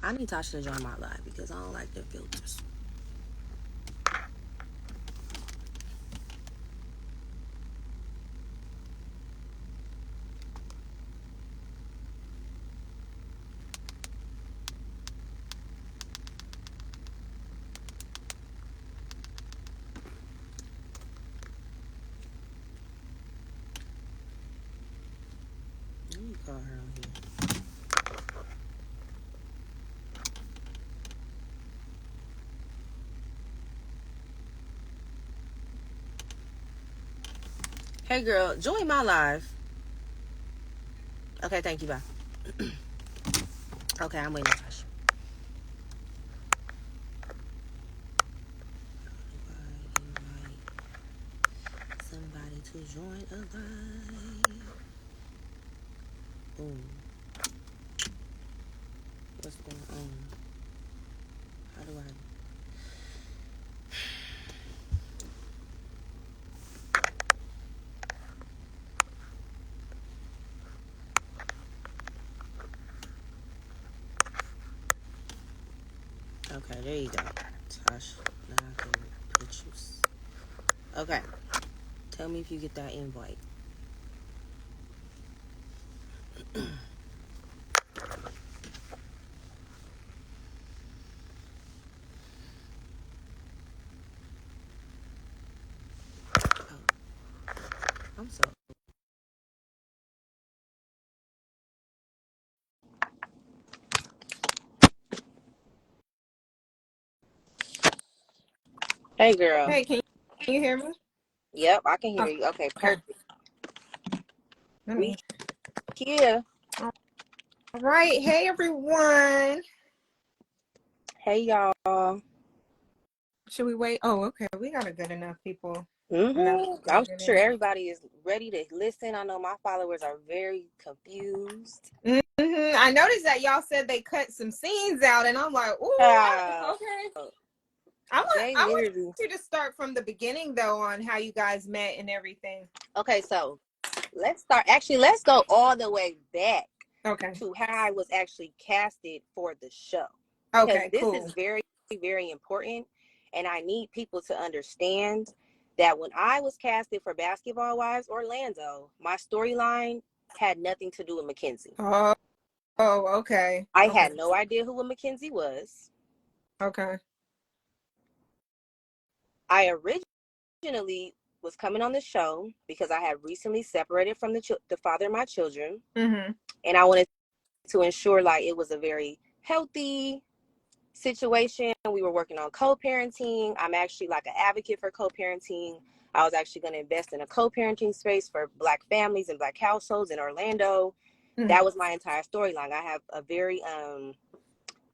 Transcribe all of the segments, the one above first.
I need Tasha to join my live because I don't like their filters. Let me call her on here. Hey girl, join my live. Okay, thank you, bye. Okay, I'm waiting on Tasha. Invite somebody to join a live. Boom. What's going on? How do I... Okay, there you go. Tosh, now I can put you. Okay. Tell me if you get that invite. Oh, I'm so... Hey, girl. Hey, can you hear me? Yep, I can hear you. Okay, perfect. We here. All right. Hey, everyone. Hey, y'all. Should we wait? Oh, okay. We got a good enough people. I'm sure everybody is ready to listen. I know my followers are very confused. I noticed that y'all said they cut some scenes out, and I'm like, ooh, okay. I want you to start from the beginning, though, on how you guys met and everything. Okay, so let's start. Actually, let's go all the way back to how I was actually casted for the show. Okay, because this is very, very important, and I need people to understand that when I was casted for Basketball Wives Orlando, my storyline had nothing to do with Mackenzie. Oh, okay. I had no idea who a Mackenzie was. Okay. I originally was coming on the show because I had recently separated from the father of my children, and I wanted to ensure like it was a very healthy situation. We were working on co-parenting. I'm actually like an advocate for co-parenting. I was actually going to invest in a co-parenting space for Black families and Black households in Orlando. That was my entire storyline. I have a very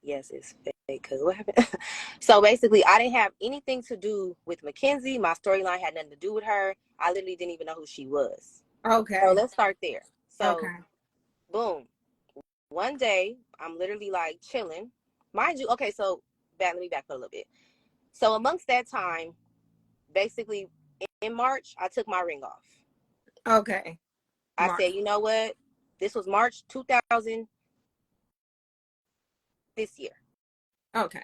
yes, it's fake because what happened? So basically, I didn't have anything to do with Mackenzie. My storyline had nothing to do with her. I literally didn't even know who she was. Okay. So let's start there. So boom. One day, I'm literally like chilling. Mind you, okay, so let me back up a little bit. So amongst that time, basically in March, I took my ring off. Okay. I said, you know what? This was March 2000 this year. Okay.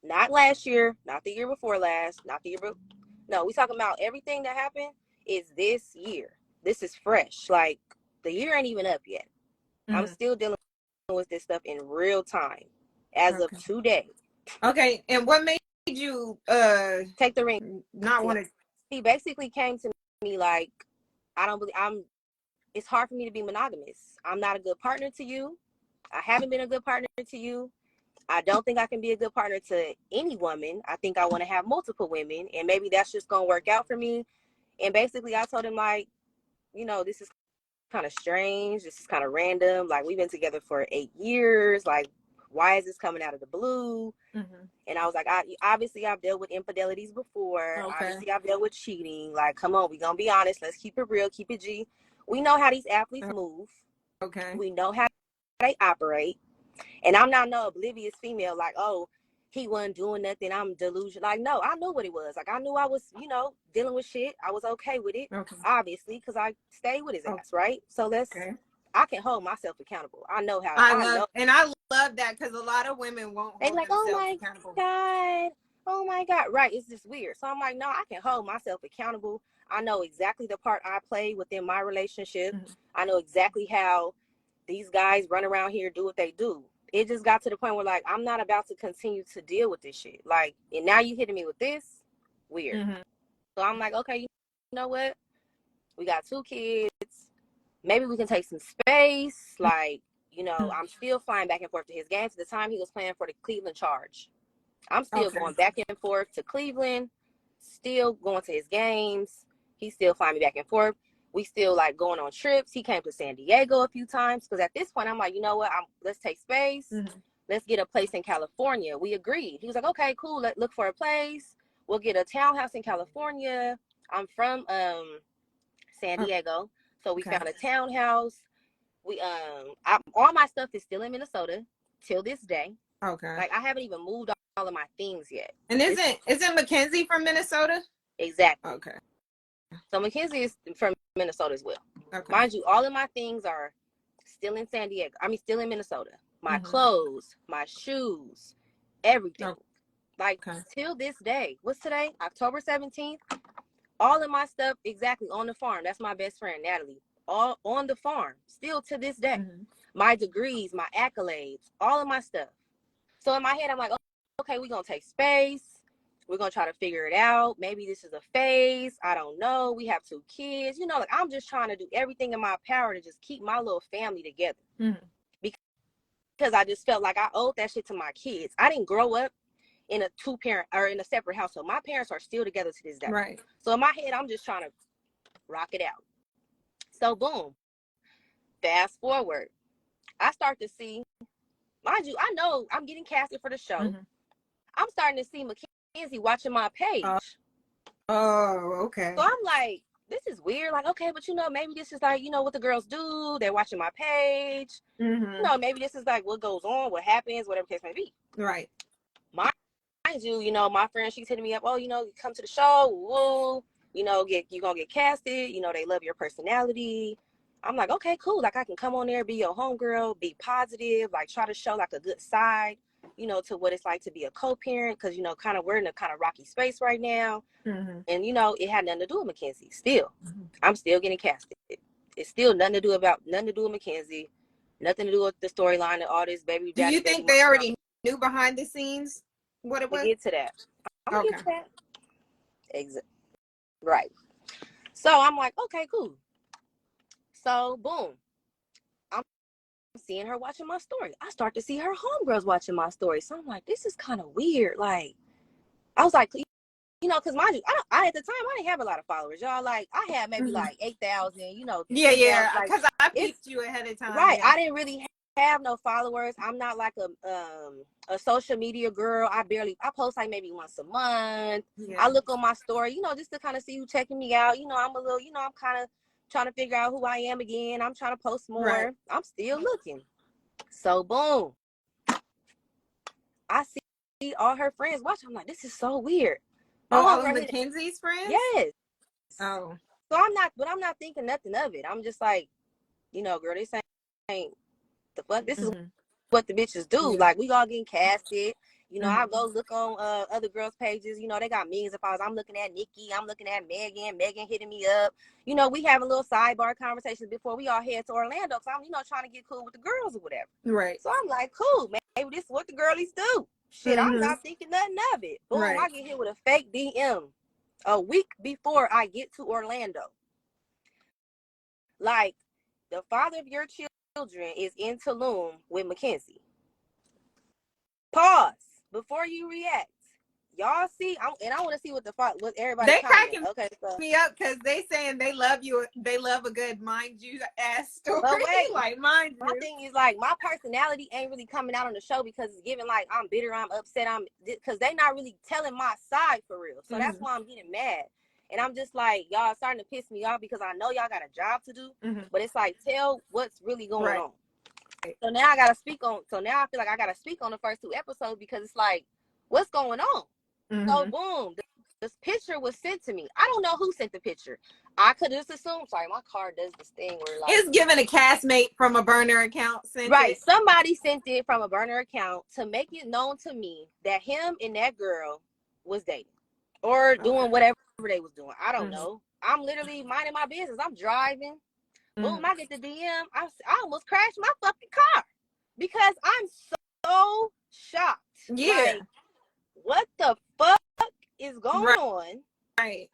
Not last year, not the year before last, not the year before. No, we talking about everything that happened is this year. This is fresh. Like the year ain't even up yet. I'm still dealing with this stuff in real time as of today. Okay, and what made you take the ring? Not want to. He basically came to me like, it's hard for me to be monogamous. I'm not a good partner to you. I haven't been a good partner to you. I don't think I can be a good partner to any woman. I think I want to have multiple women, and maybe that's just going to work out for me. And basically I told him like, this is kind of strange. This is kind of random. Like we've been together for 8 years. Like, why is this coming out of the blue? And I was like, obviously I've dealt with infidelities before. Obviously I've dealt with cheating. Like, come on, we're going to be honest. Let's keep it real. Keep it G. We know how these athletes move. We know how they operate. And I'm not no oblivious female like, oh, he wasn't doing nothing. I'm delusional. Like, no, I knew what it was. Like, I knew I was, dealing with shit. I was okay with it, obviously, because I stayed with his ass, right? So I can hold myself accountable. I know how. I love that because a lot of women won't They hold like, themselves accountable. oh my God. Right. It's just weird. So I'm like, no, I can hold myself accountable. I know exactly the part I play within my relationship. Mm-hmm. I know exactly how these guys run around here, do what they do. It just got to the point where, like, I'm not about to continue to deal with this shit. Like, and now you hitting me with this? Weird. Mm-hmm. So I'm like, okay, you know what? We got 2 kids. Maybe we can take some space. Like, you know, I'm still flying back and forth to his games. At the time, he was playing for the Cleveland Charge. I'm still going back and forth to Cleveland, still going to his games. He's still flying me back and forth. We still like going on trips. He came to San Diego a few times because at this point I'm like, you know what? Let's take space. Mm-hmm. Let's get a place in California. We agreed. He was like, okay, cool. Let's look for a place. We'll get a townhouse in California. I'm from San Diego, so we found a townhouse. We all my stuff is still in Minnesota till this day. Okay. Like I haven't even moved all of my things yet. And isn't Mackenzie from Minnesota? Exactly. Okay. So Mackenzie is from Minnesota as well. Okay. Mind you, all of my things are still in San Diego. I mean, still in Minnesota. My clothes, my shoes, everything. Okay. Like till this day. What's today? October 17th. All of my stuff exactly on the farm. That's my best friend, Natalie. All on the farm. Still to this day. Mm-hmm. My degrees, my accolades, all of my stuff. So in my head, I'm like, okay, we're going to take space. We're going to try to figure it out. Maybe this is a phase. I don't know. We have 2 kids. You know, like I'm just trying to do everything in my power to just keep my little family together. Mm-hmm. Because I just felt like I owed that shit to my kids. I didn't grow up in a 2-parent or in a separate household. My parents are still together to this day. Right. So in my head, I'm just trying to rock it out. So boom. Fast forward. I start to see, mind you, I know I'm getting casted for the show. Mm-hmm. I'm starting to see Mackenzie watching my page. Okay. So I'm like, this is weird. Like, okay, but you know, maybe this is like, you know, what the girls do. They're watching my page. Mm-hmm. You know, maybe this is like what goes on, what happens, whatever case may be. Right. Mind you, you know, my friend, she's hitting me up. Oh, you know, you come to the show. Woo. You know, you're going to get casted. You know, they love your personality. I'm like, okay, cool. Like, I can come on there, be your homegirl, be positive, like, try to show, like, a good side, you know, to what it's like to be a co-parent. Because, you know, kind of we're in a kind of rocky space right now. Mm-hmm. And, you know, it had nothing to do with Mackenzie. Still, I'm still getting casted. It's still nothing to do with Mackenzie. Nothing to do with the storyline and all this baby. Do you think they already knew behind the scenes what it was? We'll get to that. I'm going to get to that. Exactly. Right. So, I'm like, okay, cool. So, boom. I'm seeing her watching my story. I start to see her homegirls watching my story. So, I'm like, this is kind of weird. Like, I was like, you know, because mind you, I at the time, I didn't have a lot of followers. Y'all, like, I had maybe like 8,000, you know. Yeah. Because like, I peeped you ahead of time. Right. Yeah. I didn't really have no followers. I'm not like a social media girl. I post like maybe once a month. Yeah. I look on my story, you know, just to kind of see who checking me out. You know, I'm a little, you know, I'm kind of trying to figure out who I am again. I'm trying to post more. Right. I'm still looking. So boom. I see all her friends watching. I'm like, this is so weird. All of Mackenzie's friends? Yes. Oh. So I'm not thinking nothing of it. I'm just like, you know, girl, this ain't the fuck. This is what the bitches do. Yeah. Like, we all getting casted. You know, I go look on other girls' pages. You know, they got millions of followers. I'm looking at Nikki. I'm looking at Megan. Megan hitting me up. You know, we have a little sidebar conversations before we all head to Orlando. So I'm, you know, trying to get cool with the girls or whatever. Right. So I'm like, cool, man. Maybe this is what the girlies do. Shit, I'm not thinking nothing of it. Boom, right. I get hit with a fake DM a week before I get to Orlando. Like, the father of your children is in Tulum with Mackenzie. Pause before you react. Y'all see, and I want to see what everybody. They cracking me up because they saying they love you. They love a good mind you ass story. But wait, like mind you. My thing is like my personality ain't really coming out on the show because it's giving like I'm bitter, I'm upset, because they not really telling my side for real. So that's why I'm getting mad. And I'm just like, y'all starting to piss me off because I know y'all got a job to do, but it's like, tell what's really going on. So now I feel like I gotta speak on the first 2 episodes because it's like, what's going on? So boom, this picture was sent to me. I don't know who sent the picture. I could just assume. Sorry, my car does this thing where like it's given a castmate from a burner account sent right. it. Somebody sent it from a burner account to make it known to me that him and that girl was dating or doing whatever they was doing. I don't know. I'm literally minding my business. I'm driving. Boom, I get the DM. I almost crashed my fucking car because I'm so shocked. Yeah. Like, what the fuck is going on? Right.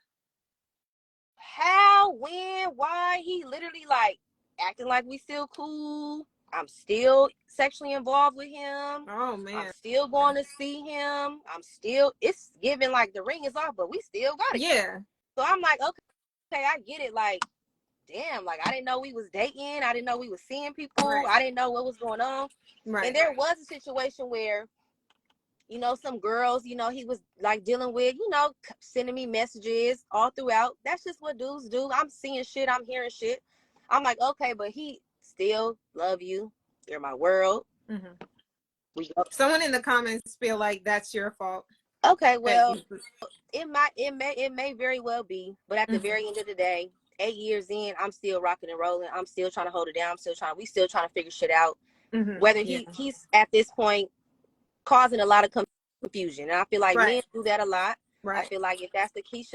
How, when, why? He literally like acting like we still cool. I'm still sexually involved with him. Oh man. I'm still going to see him. It's giving like the ring is off, but we still got it. Yeah. So I'm like, okay, I get it. Like, damn, like I didn't know we was dating. I didn't know we was seeing people. Right. I didn't know what was going on. Right. And there was a situation where, you know, some girls, you know, he was like dealing with, you know, sending me messages all throughout. That's just what dudes do. I'm seeing shit. I'm hearing shit. I'm like, okay, but he still love you. You're my world. Someone in the comments feel like that's your fault. Okay, well, it may very well be, but at the very end of the day, 8 years in, I'm still rocking and rolling. I'm still trying to hold it down. We still trying to figure shit out. Whether he's at this point causing a lot of confusion, and I feel like men do that a lot. I feel like if that's the key,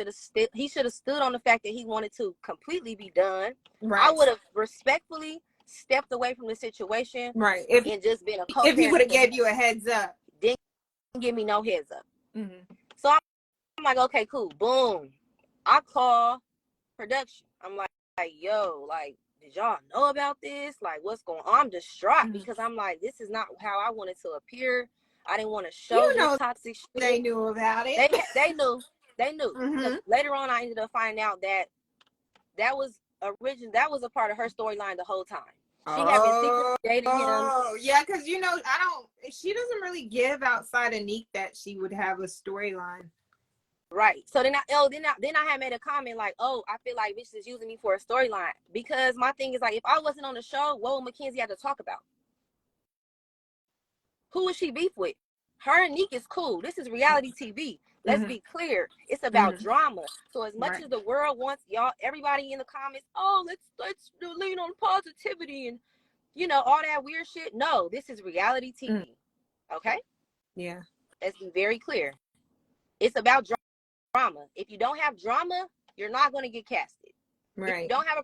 he should have stood on the fact that he wanted to completely be done. I would have respectfully stepped away from the situation, and just been a co-parent. If he would have gave you a heads up, didn't give me no heads up. So I'm like, okay, cool, boom. I call production. I'm like, yo, like, did y'all know about this? Like, what's going on? I'm distraught because I'm like, this is not how I wanted to appear. I didn't want to show this toxic shit. They knew about it. They knew. Later on, I ended up finding out that was a part of her storyline the whole time. She had been secretly dating him. Oh, yeah, because you know, she doesn't really give outside of Neek that she would have a storyline. Right. So then I had made a comment like, oh, I feel like bitches is using me for a storyline. Because my thing is like, if I wasn't on the show, what would Mackenzie have to talk about? Who would she beef with? Her and Neek is cool. This is reality TV. Let's be clear. It's about drama. So as much as the world wants y'all, everybody in the comments, oh, let's lean on positivity and, you know, all that weird shit. No, this is reality TV. Okay? Yeah. Let's be very clear. It's about drama. If you don't have drama, you're not going to get casted. If you don't have a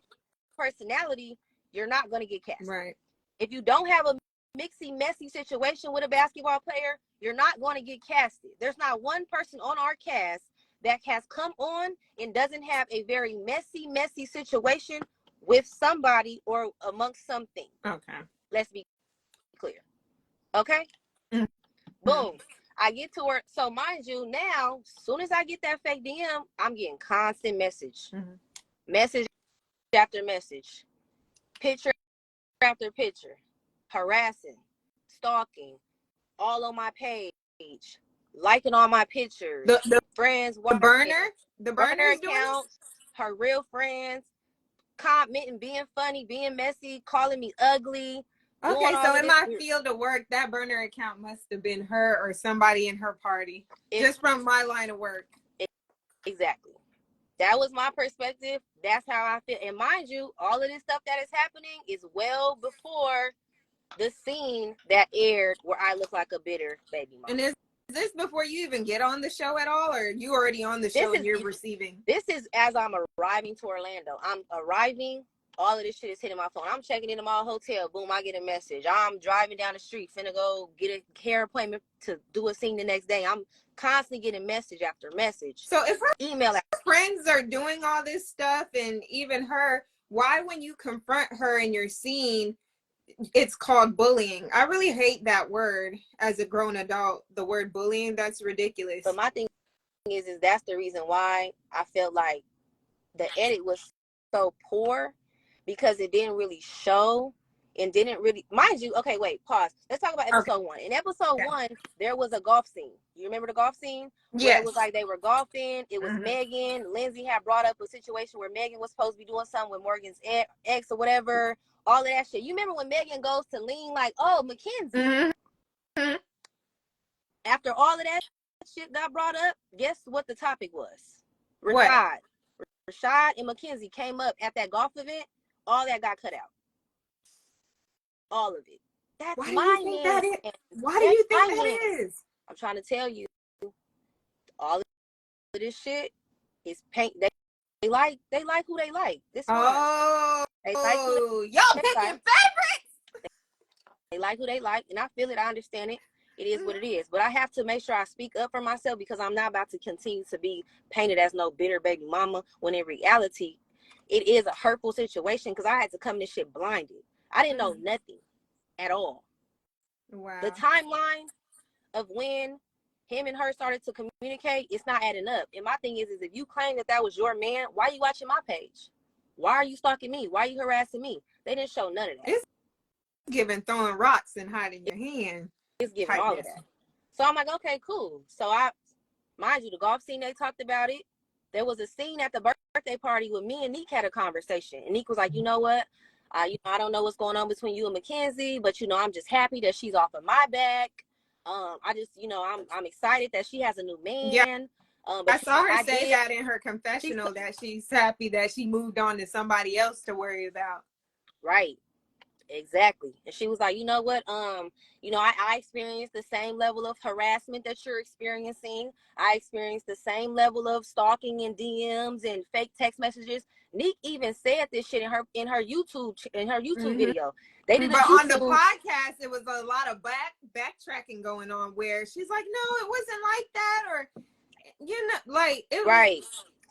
personality, you're not going to get casted. If you don't have a messy situation with a basketball player, you're not going to get casted. There's not one person on our cast that has come on and doesn't have a very messy situation with somebody or amongst something. Okay. Let's be clear. Okay? Boom. I get to her. So mind you, now, as soon as I get that fake DM, I'm getting constant message. Message after message. Picture after picture. Harassing. Stalking. All on my page. Liking all my pictures. The friends. The burner accounts. Her real friends. Commenting, being funny, being messy, calling me ugly. Okay, so in my field of work, that burner account must have been her or somebody in her party. Just from my line of work. Exactly. That was my perspective. That's how I feel. And mind you, all of this stuff that is happening is well before the scene that aired where I look like a bitter baby mama. And is this before you even get on the show at all, or you already on the show and you're receiving? This is as I'm arriving to Orlando. I'm arriving. All of this shit is hitting my phone. I'm checking into my hotel. Boom, I get a message. I'm driving down the street, finna go get a hair appointment to do a scene the next day. I'm constantly getting message after message. So if her friends are doing all this stuff, and even her, why when you confront her in your scene, it's called bullying? I really hate that word as a grown adult. The word bullying, that's ridiculous. But my thing is that's the reason why I felt like the edit was so poor. Because it didn't really show and didn't really, mind you, okay, wait, pause. Let's talk about episode 1. In episode 1, there was a golf scene. You remember the golf scene? Yeah. It was like they were golfing. It was Megan. Lindsay had brought up a situation where Megan was supposed to be doing something with Morgan's ex or whatever. All of that shit. You remember when Megan goes to lean like, oh, Mackenzie. After all of that shit got brought up, guess what the topic was? What? Rashad and Mackenzie came up at that golf event. All that got cut out. All of it. That's Why do my you think man. that is? Why do you think that is? I'm trying to tell you, all of this shit is paint. They like who they like. This fine. Oh, they like who y'all picking favorites. They like who they like, and I feel it. I understand it. It is what it is. But I have to make sure I speak up for myself, because I'm not about to continue to be painted as no bitter baby mama, when in reality, it is a hurtful situation, because I had to come this shit blinded. I didn't know nothing at all. Wow. The timeline of when him and her started to communicate, it's not adding up. And my thing is if you claim that was your man, why are you watching my page? Why are you stalking me? Why are you harassing me? They didn't show none of that. It's giving throwing rocks and hiding your hand. It's giving all of that. So I'm like, okay, cool. So mind you, the golf scene, they talked about it. There was a scene at the birthday party with me and Neek had a conversation. And Neek was like, you know what? I don't know what's going on between you and Mackenzie, but I'm just happy that she's off of my back. I just, I'm excited that she has a new man. Yeah. But I saw her say that in her confessional, that she's happy that she moved on to somebody else to worry about. Right. Exactly. And she was like, you know what? I experienced the same level of harassment that you're experiencing. I experienced the same level of stalking and DMs and fake text messages. Neek even said this shit in her YouTube video. They did, but on the podcast, it was a lot of backtracking going on, where she's like, no, it wasn't like that, or like it was right.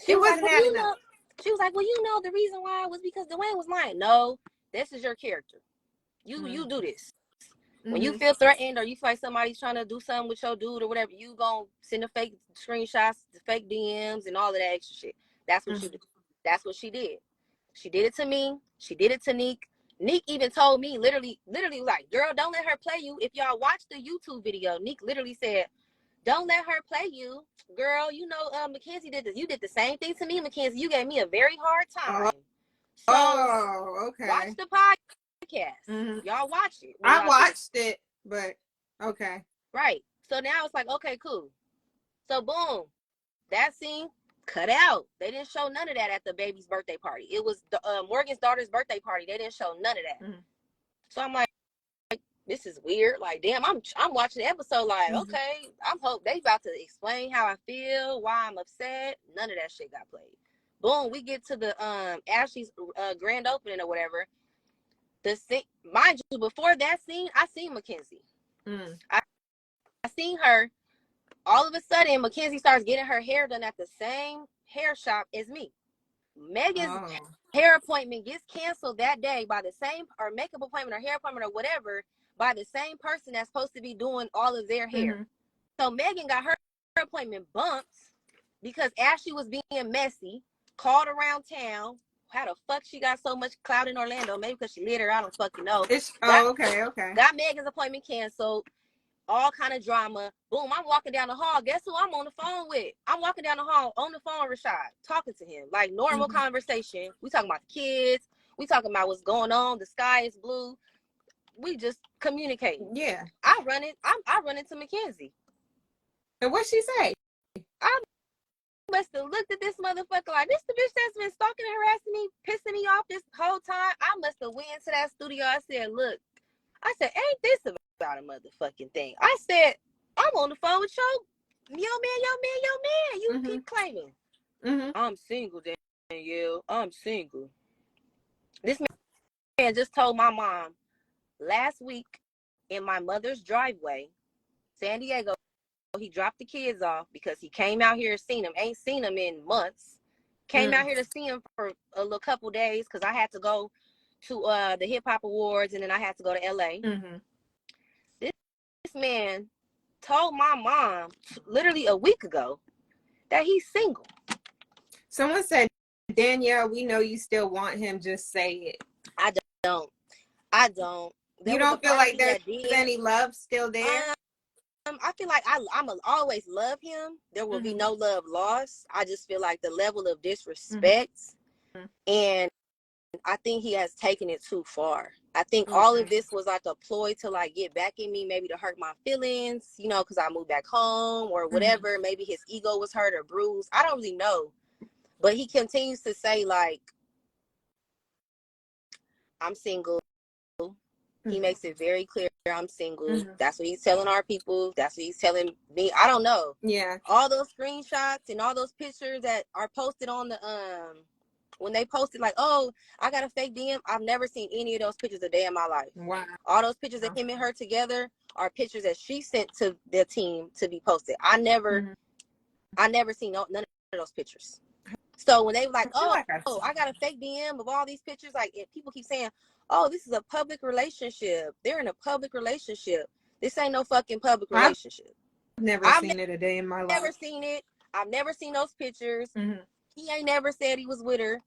It wasn't adding up. She was like, well, the reason why was because Dwayne was lying. No, this is your character. You do this. When you feel threatened, or you feel like somebody's trying to do something with your dude or whatever, you gonna send the fake screenshots, the fake DMs, and all of that extra shit. That's what you do. That's what she did. She did it to me. She did it to Neek. Neek even told me, literally like, girl, don't let her play you. If y'all watch the YouTube video, Neek literally said, don't let her play you. Girl, Mackenzie did this. You did the same thing to me, Mackenzie. You gave me a very hard time. Okay. Watch the podcast. Y'all watch it. I watched it, but okay. Right. So now it's like, okay, cool. So boom, that scene cut out. They didn't show none of that at the baby's birthday party. It was the Morgan's daughter's birthday party. They didn't show none of that. So I'm like, this is weird. Like, damn, I'm watching the episode like, okay, I'm hope they about to explain how I feel, why I'm upset. None of that shit got played. Boom, we get to the Ashley's grand opening or whatever. The scene, mind you, before that scene, I seen Mackenzie. I seen her. All of a sudden, Mackenzie starts getting her hair done at the same hair shop as me. Megan's hair appointment gets canceled that day by the same, or makeup appointment or hair appointment or whatever, by the same person that's supposed to be doing all of their hair. So Megan got her appointment bumped because Ashley was being messy, called around town. How the fuck she got so much clout in Orlando? Maybe because she lit her. I don't fucking know. Okay. Got Megan's appointment canceled. All kind of drama. Boom, I'm walking down the hall. Guess who I'm on the phone with? I'm walking down the hall on the phone with Rashad, talking to him. Like normal conversation. We talking about the kids. We talking about what's going on. The sky is blue. We just communicating. Yeah. I run into Mackenzie. And what'd she say? I must have looked at this motherfucker like, this the bitch that's been stalking and harassing me, pissing me off this whole time. I must have went into that studio. I said, look, ain't this about a motherfucking thing? I said, I'm on the phone with your man. You keep claiming. I'm single, Danielle. I'm single. This man just told my mom last week in my mother's driveway, San Diego, he dropped the kids off because he came out here and seen them. Ain't seen them in months. Came out here to see him for a little couple days because I had to go to the Hip Hop Awards and then I had to go to LA. This man told my mom literally a week ago that he's single. Someone said, Danielle, we know you still want him. Just say it. I don't. You don't feel like there's any love still there? I feel like I'ma always love him. There will be no love lost. I just feel like the level of disrespect, and I think he has taken it too far. I think all of Okay. this was like a ploy to like get back in me, maybe to hurt my feelings, you know, because I moved back home or whatever. Maybe his ego was hurt or bruised. I don't really know. But he continues to say, like, I'm single. He makes it very clear I'm single. That's what he's telling our people. That's what he's telling me. I don't know. Yeah. All those screenshots and all those pictures that are posted on the when they posted like, oh, I got a fake DM. I've never seen any of those pictures a day in my life. Wow. All those pictures of him and her together are pictures that she sent to the team to be posted. I never seen none of those pictures. So when they were like, I got a fake DM of all these pictures, like people keep saying, oh, this is a public relationship. They're in a public relationship. This ain't no fucking public relationship. I've seen it a day in my life. Never seen it. I've never seen those pictures. He ain't never said he was with her.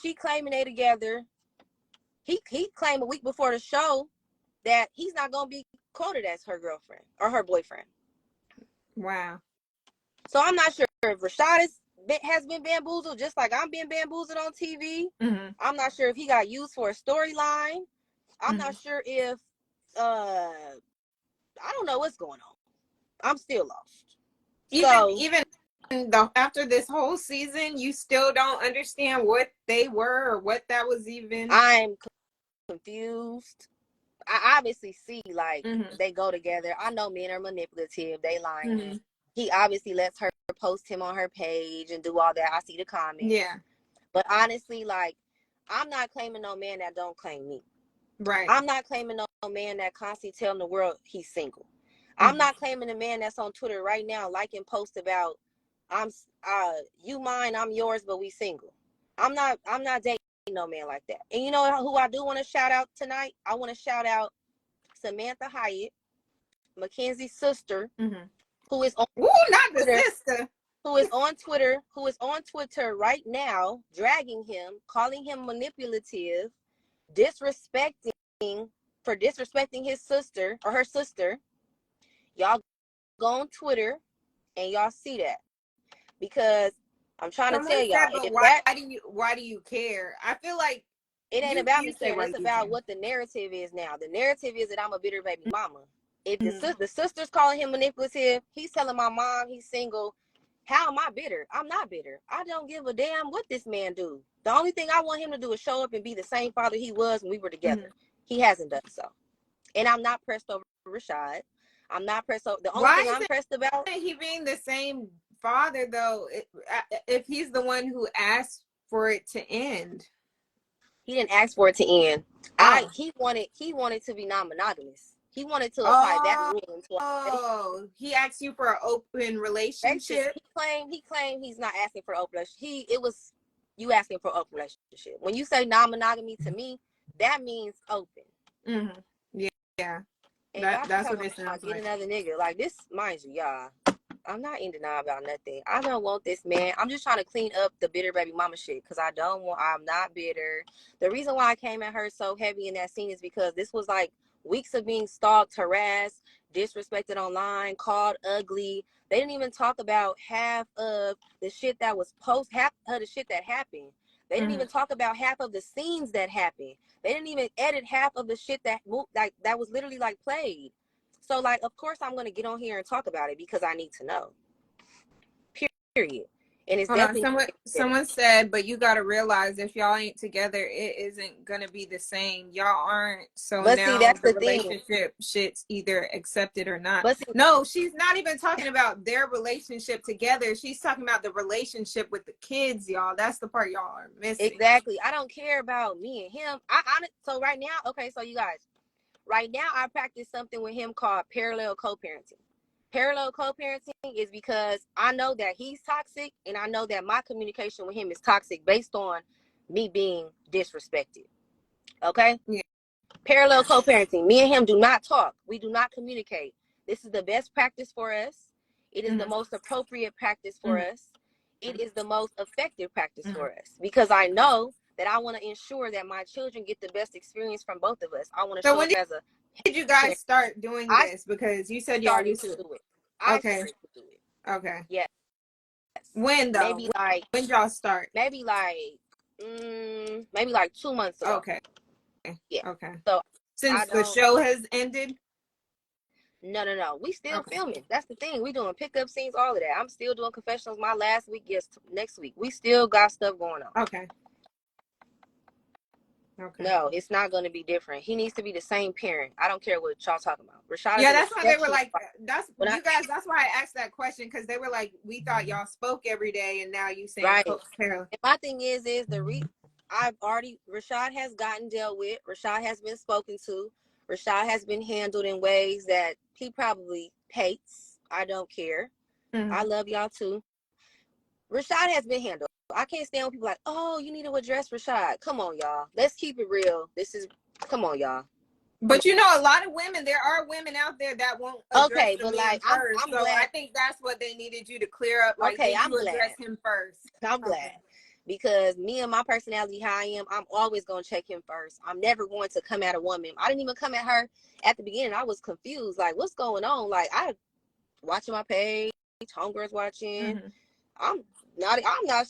She claiming they together. He claimed a week before the show that he's not gonna be quoted as her girlfriend or her boyfriend. Wow. So I'm not sure if Rashad has been bamboozled, just like I'm being bamboozled on TV. I'm not sure if he got used for a storyline. I'm not sure if I don't know what's going on. I'm still lost. Even though after this whole season, you still don't understand what they were or what that was even. I'm confused. I obviously see like they go together. I know men are manipulative. They lying. He obviously lets her post him on her page and do all that. I see the comments. Yeah. But honestly, like, I'm not claiming no man that don't claim me. Right. I'm not claiming no man that constantly telling the world he's single. I'm not claiming a man that's on Twitter right now liking posts about you mine, I'm yours, but we single. I'm not dating no man like that. And you know who I do want to shout out tonight? I want to shout out Samantha Hyatt, Mackenzie's sister, who is on not the Twitter, sister. who is on Twitter right now, dragging him, calling him manipulative, disrespecting his sister or her sister. Y'all go on Twitter and y'all see that, because I'm trying to tell y'all. But why do you care? I feel like it ain't about me caring. It's about what the narrative is now. The narrative is that I'm a bitter baby mama. If the sister's calling him manipulative, he's telling my mom he's single. How am I bitter? I'm not bitter. I don't give a damn what this man do. The only thing I want him to do is show up and be the same father he was when we were together. He hasn't done so. And I'm not pressed over Rashad. I'm not pressed over. The only thing I'm pressed about. He being the same father, though, if he's the one who asked for it to end. He didn't ask for it to end. He wanted to be non-monogamous. He wanted to apply that rule into he asked you for an open relationship. He claimed he's not asking for an open relationship. It was you asking for an open relationship. When you say non-monogamy to me, that means open. Yeah. And that's what it sounds like. Get another nigga. Like this, mind you, y'all. I'm not in denial about nothing. I don't want this man. I'm just trying to clean up the bitter baby mama shit, because I'm not bitter. The reason why I came at her so heavy in that scene is because this was like weeks of being stalked, harassed, disrespected online, called ugly. They didn't even talk about half of the shit that was half of the shit that happened. They didn't even talk about half of the scenes that happened. They didn't even edit half of the shit that moved, like that was literally like played. So, like, of course, I'm going to get on here and talk about it because I need to know. Period. And it's definitely someone said, but you got to realize if y'all ain't together, it isn't going to be the same. Y'all aren't. So but now that's the relationship shit's either accepted or not. But no, she's not even talking about their relationship together. She's talking about the relationship with the kids, y'all. That's the part y'all are missing. Exactly. I don't care about me and him. So right now, okay, so you guys. Right now, I practice something with him called parallel co-parenting. Parallel co-parenting is because I know that he's toxic, and I know that my communication with him is toxic based on me being disrespected. Okay? Yeah. Parallel co-parenting. Me and him do not talk. We do not communicate. This is the best practice for us. It is the most appropriate practice for us. It is the most effective practice for us, because I know that I want to ensure that my children get the best experience from both of us. I want to show up as a. Did you guys start doing this? Because you said y'all used to do it. Okay. Okay. Yes. When though? Maybe like when y'all start? Maybe like 2 months ago. Okay. Yeah. Okay. So I Since the don't. show has ended? No. We still Okay. filming. That's the thing. We doing pickup scenes, all of that. I'm still doing confessionals. My last week, yes, next week. We still got stuff going on. Okay. Okay. No, it's not going to be different. He needs to be the same parent. I don't care what y'all talking about. Rashad is Yeah, an that's why they were exceptional. like, that's When I, you guys. That's why I asked that question, because they were like, we thought y'all spoke every day, and now you saying right. co-parent. And my thing is I've already, Rashad has gotten dealt with. Rashad has been spoken to. Rashad has been handled in ways that he probably hates. I don't care. I Mm-hmm. love y'all too. Rashad has been handled. I can't stand when people like, oh, you need to address Rashad. Come on, y'all. Let's keep it real. Come on, y'all. But you know, a lot of women, there are women out there that won't address Okay, the but man like, first. I'm So I glad. think that's what they needed you to clear up. Like, Okay, did I'm you glad. address him first? I'm Okay. glad. Because me and my personality, how I am, I'm always going to check him first. I'm never going to come at a woman. I didn't even come at her at the beginning. I was confused. Like, what's going on? Like, I watching my page, homegirls watching. Mm-hmm. I'm not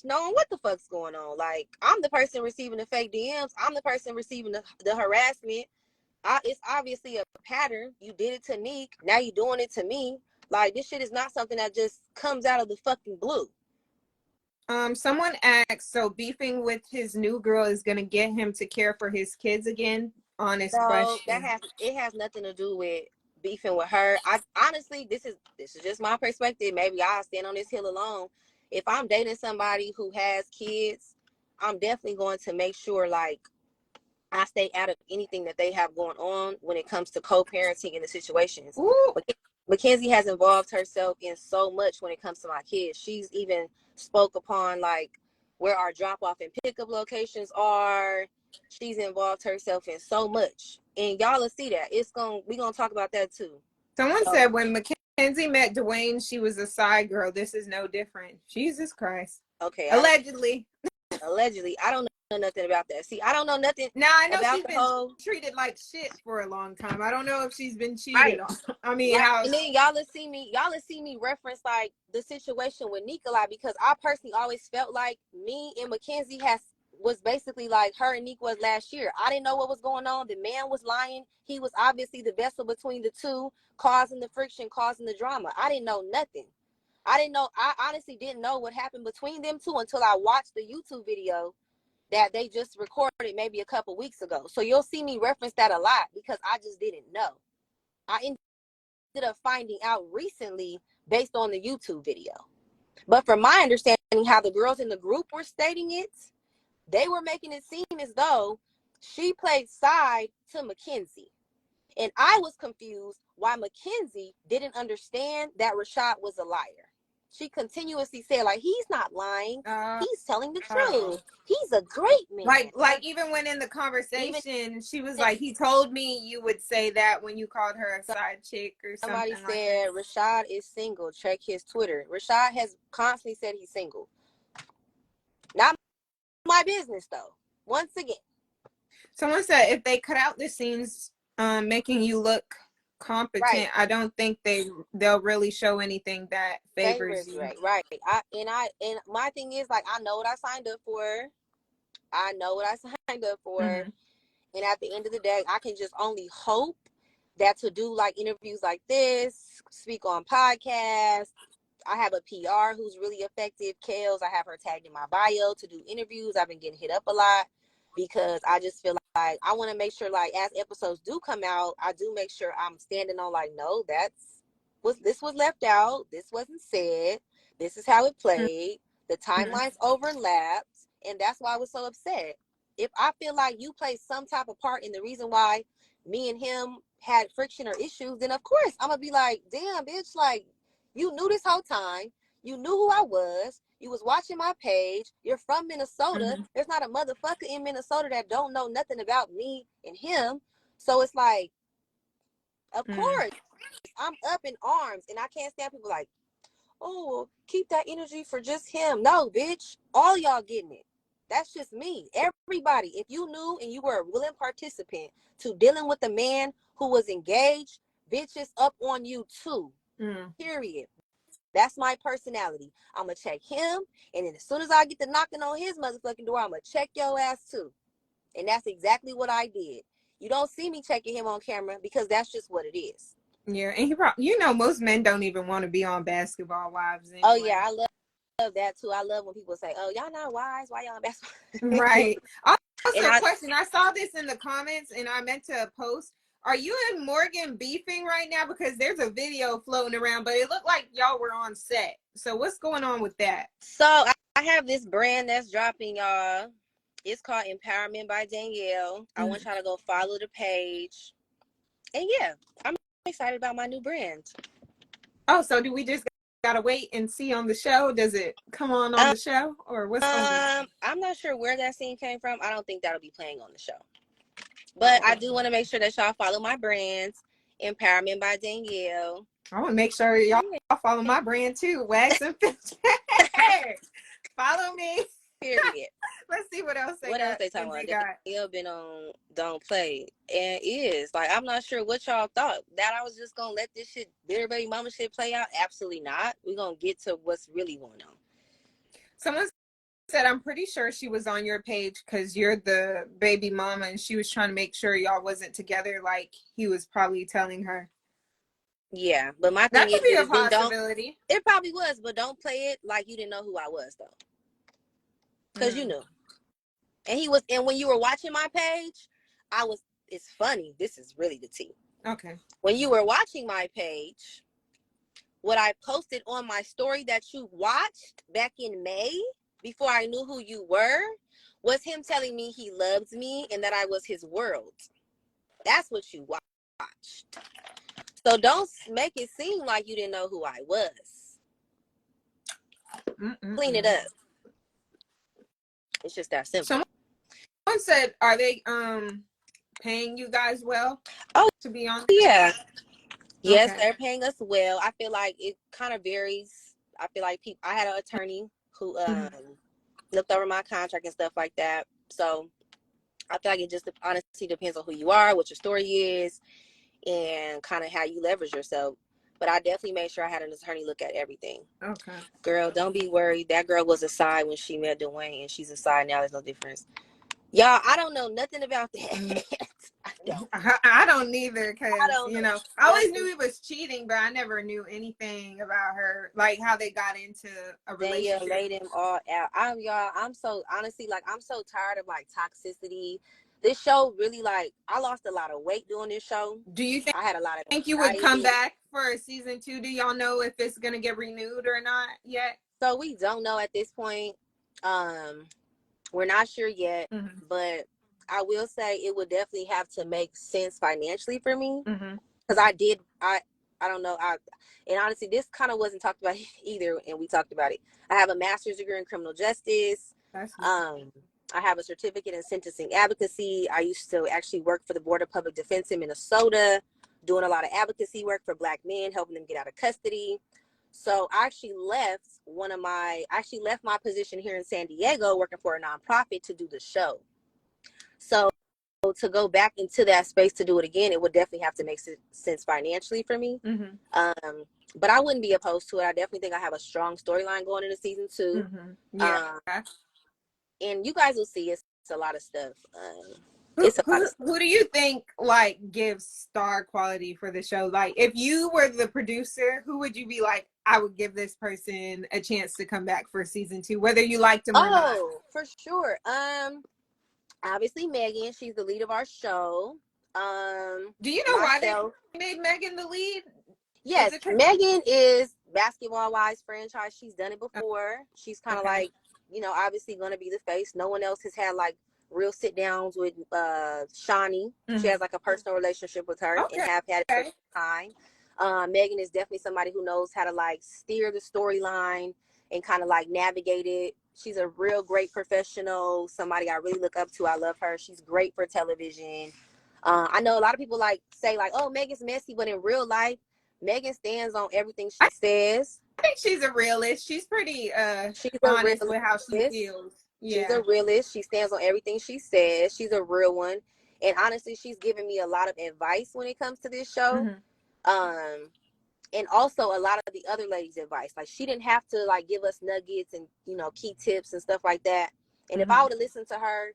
knowing what the fuck's going on. Like, I'm the person receiving the fake DMs. I'm the person receiving the harassment. It's obviously a pattern. You did it to Neek. Now you're doing it to me. Like, this shit is not something that just comes out of the fucking blue. Someone asked, so beefing with his new girl is gonna get him to care for his kids again? Honest No, question. it has nothing to do with beefing with her. I honestly, this is just my perspective. Maybe I'll stand on this hill alone. If I'm dating somebody who has kids, I'm definitely going to make sure like I stay out of anything that they have going on when it comes to co-parenting in the situations. Ooh. Mackenzie has involved herself in so much when it comes to my kids. She's even spoke upon like where our drop-off and pickup locations are. She's involved herself in so much, and y'all will see that. We gonna talk about that too. Someone So said when Mackenzie met Dwayne, she was a side girl. This is no different. Jesus Christ. okay, Allegedly. allegedly, I don't know nothing about that. See, I don't know nothing Now I know about she's the been whole treated like shit for a long time. I don't know if she's been cheated right. on. I mean, Right. how? And then y'all will see me reference like the situation with Nikolai because I personally always felt like me and Mackenzie was basically like her and Nick was last year. I didn't know what was going on. The man was lying. He was obviously the vessel between the two, causing the friction, causing the drama. I didn't know nothing. I honestly didn't know what happened between them two until I watched the YouTube video that they just recorded maybe a couple weeks ago. So you'll see me reference that a lot because I just didn't know. I ended up finding out recently based on the YouTube video. But from my understanding, how the girls in the group were stating it, they were making it seem as though she played side to Mackenzie. And I was confused why Mackenzie didn't understand that Rashad was a liar. She continuously said, like, he's not lying. Uh, He's telling the uh, truth. He's a great man. like even when in the Even conversation, she was like, he told me you would say that when you called her a side chick or somebody something like that. said Rashad is single. Check his Twitter. Rashad has constantly said he's single. Not my business though. Once again, Someone said if they cut out the scenes making you look right? competent, I don't think they'll really show anything that favors Favors, you. right? And my thing is like I know what I signed up for. I know what I signed up for, Mm-hmm. and at the end of the day, I can just only hope that to do like interviews like this, speak on podcasts. I have a PR who's really effective, Kels. I have her tagged in my bio to do interviews. I've been getting hit up a lot because I just feel like I want to make sure, like, as episodes do come out, I do make sure I'm standing on, like, no, this was left out. This wasn't said. This is how it played. The Mm-hmm. timelines overlapped, and that's why I was so upset. If I feel like you played some type of part in the reason why me and him had friction or issues, then of course I'm gonna be like, damn, bitch, like you knew this whole time. You knew who I was. You was watching my page. You're from Minnesota. Mm-hmm. There's not a motherfucker in Minnesota that don't know nothing about me and him. So it's like, of Mm-hmm. course, I'm up in arms, and I can't stand people like, oh, well, keep that energy for just him. No, bitch, all y'all getting it. That's just me. Everybody, if you knew and you were a willing participant to dealing with a man who was engaged, bitches up on you too. Mm-hmm. Period. That's my personality. I'm gonna check him, and then as soon as I get to knocking on his motherfucking door, I'm gonna check your ass too. And that's exactly what I did. You don't see me checking him on camera because that's just what it is. Yeah, and most men don't even want to be on Basketball Wives anyway. Oh yeah, I love that too. I love when people say, "Oh, y'all not wives? Why y'all on Basketball?" Right. Also, a question. I saw this in the comments, and I meant to post. Are you and Morgan beefing right now? Because there's a video floating around, but it looked like y'all were on set. So what's going on with that? So I have this brand that's dropping, y'all. It's called Empowerment by Danielle. I want y'all to go follow the page. And yeah, I'm excited about my new brand. Oh, so do we just gotta wait and see on the show? Does it come on the show, or what's going on? I'm not sure where that scene came from. I don't think that'll be playing on the show. But I do want to make sure that y'all follow my brands, Empowerment by Danielle. I want to make sure y'all follow my brand too, Wax and Filter. Follow me. Period. Let's see what else else they talking about. Danielle been on Don't Play, and like I'm not sure what y'all thought, that I was just gonna let this shit, bitter baby mama shit, play out. Absolutely not. We're gonna get to what's really going on. Someone said, I'm pretty sure she was on your page because you're the baby mama, and she was trying to make sure y'all wasn't together, like he was probably telling her. Yeah, but my thing that could be a possibility. It probably was, but don't play it like you didn't know who I was though, because you knew. And when you were watching my page, it's funny. This is really the tea. Okay. When you were watching my page, what I posted on my story that you watched back in May, before I knew who you were, was him telling me he loves me and that I was his world. That's what you watched. So don't make it seem like you didn't know who I was. Clean it up. It's just that simple. Someone said, are they paying you guys well? Oh, to be honest? Yeah. Yes, they're paying us well. I feel like it kind of varies. I feel like I had an attorney who looked over my contract and stuff like that. So I feel like it just honestly depends on who you are, what your story is, and kind of how you leverage yourself. But I definitely made sure I had an attorney look at everything. Okay. Girl, don't be worried. That girl was a side when she met Dwayne, and she's a side now. There's no difference. Y'all, I don't know nothing about that. I don't either, because I always knew he was cheating, but I never knew anything about her, like how they got into a relationship. They laid him all out. I'm so honestly, like, I'm so tired of like toxicity. This show really, like, I lost a lot of weight doing this show. Do you think I had a lot of think you would come back for season 2? Do y'all know if it's gonna get renewed or not yet? So we don't know at this point. We're not sure yet, but I will say it would definitely have to make sense financially for me, because I don't know. And honestly, this kind of wasn't talked about either, and we talked about it. I have a master's degree in criminal justice. I have a certificate in sentencing advocacy. I used to actually work for the Board of Public Defense in Minnesota, doing a lot of advocacy work for Black men, helping them get out of custody. So I actually left my position here in San Diego working for a nonprofit to do the show. So to go back into that space to do it again, it would definitely have to make sense financially for me. But I wouldn't be opposed to it. I definitely think I have a strong storyline going into season 2. Yeah. And you guys will see it's a lot of stuff. Who do you think like gives star quality for the show? Like, if you were the producer, who would you be like, I would give this person a chance to come back for season 2, whether you liked them or not? Oh, for sure. Obviously Megan, she's the lead of our show. Do you know why they made Megan the lead? Yes, Megan is Basketball Wives franchise. She's done it before. She's kind of like, obviously going to be the face. No one else has had like real sit downs with Shawnee. She has like a personal relationship with her and have had it for some time. Megan is definitely somebody who knows how to like steer the storyline and kind of like navigate it. She's a real great professional, somebody I really look up to. I love her. She's great for television. I know a lot of people like say like, oh, Megan's messy, but in real life, Megan stands on everything she says. I think she's a realist. She's pretty honest with how she feels. Yeah. She's a realist. She stands on everything she says. She's a real one. And honestly, she's given me a lot of advice when it comes to this show. And also a lot of the other ladies' advice. Like, she didn't have to like give us nuggets and key tips and stuff like that. And if I would have listened to her,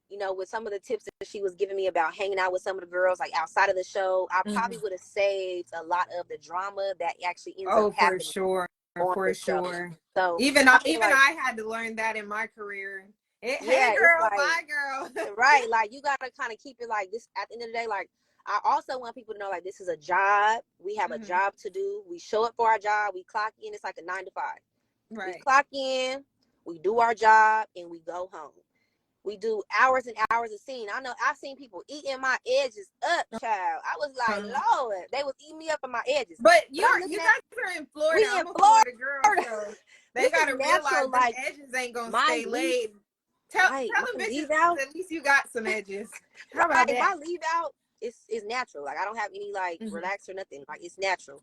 you know, with some of the tips that she was giving me about hanging out with some of the girls, like outside of the show, I probably would have saved a lot of the drama that actually ends up Oh, for happening sure. on For the show. sure. So Even I feel even like, I had to learn that in my career. Hey yeah, it's girl, like, bye girl. right, like you gotta kind of keep it like this. At the end of the day, like I also want people to know, like, this is a job. We have a job to do. We show up for our job. We clock in. It's like a 9 to 5. We Right. clock in, we do our job, and we go home. We do hours and hours of scene. I know I've seen people eating my edges up, child. I was like, Lord, they was eating me up on my edges. But But I'm looking you at, guys are in Florida. we in I'm a Florida girl, Florida. so they This is gotta realize natural. them Like edges ain't gonna my stay leave, laid. Tell right, my them bitches leave out, at least you got some edges. How about right, that? my leave out is natural. Like I don't have any like Mm-hmm. relax or nothing. Like it's natural.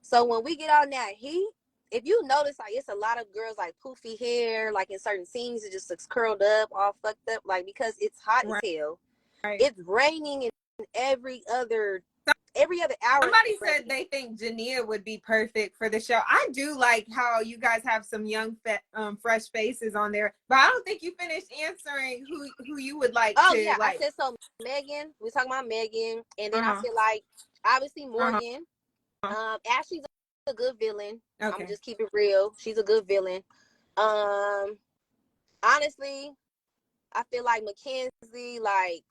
So when we get on that heat, if you notice, like it's a lot of girls like poofy hair, like in certain scenes, it just looks curled up, all fucked up, like because it's hot as Right. hell. Right. It's raining in every other hour. Somebody said they think Jania would be perfect for the show. I do like how you guys have some young, fresh faces on there, but I don't think you finished answering who you would like Oh to yeah, I like. said so. Megan, we talking about Megan, and then I Uh-huh. feel like obviously Uh-huh. Morgan. Ashley's a good villain. I'm Okay. gonna just keep it real. She's a good villain. Honestly, I feel like Mackenzie, like,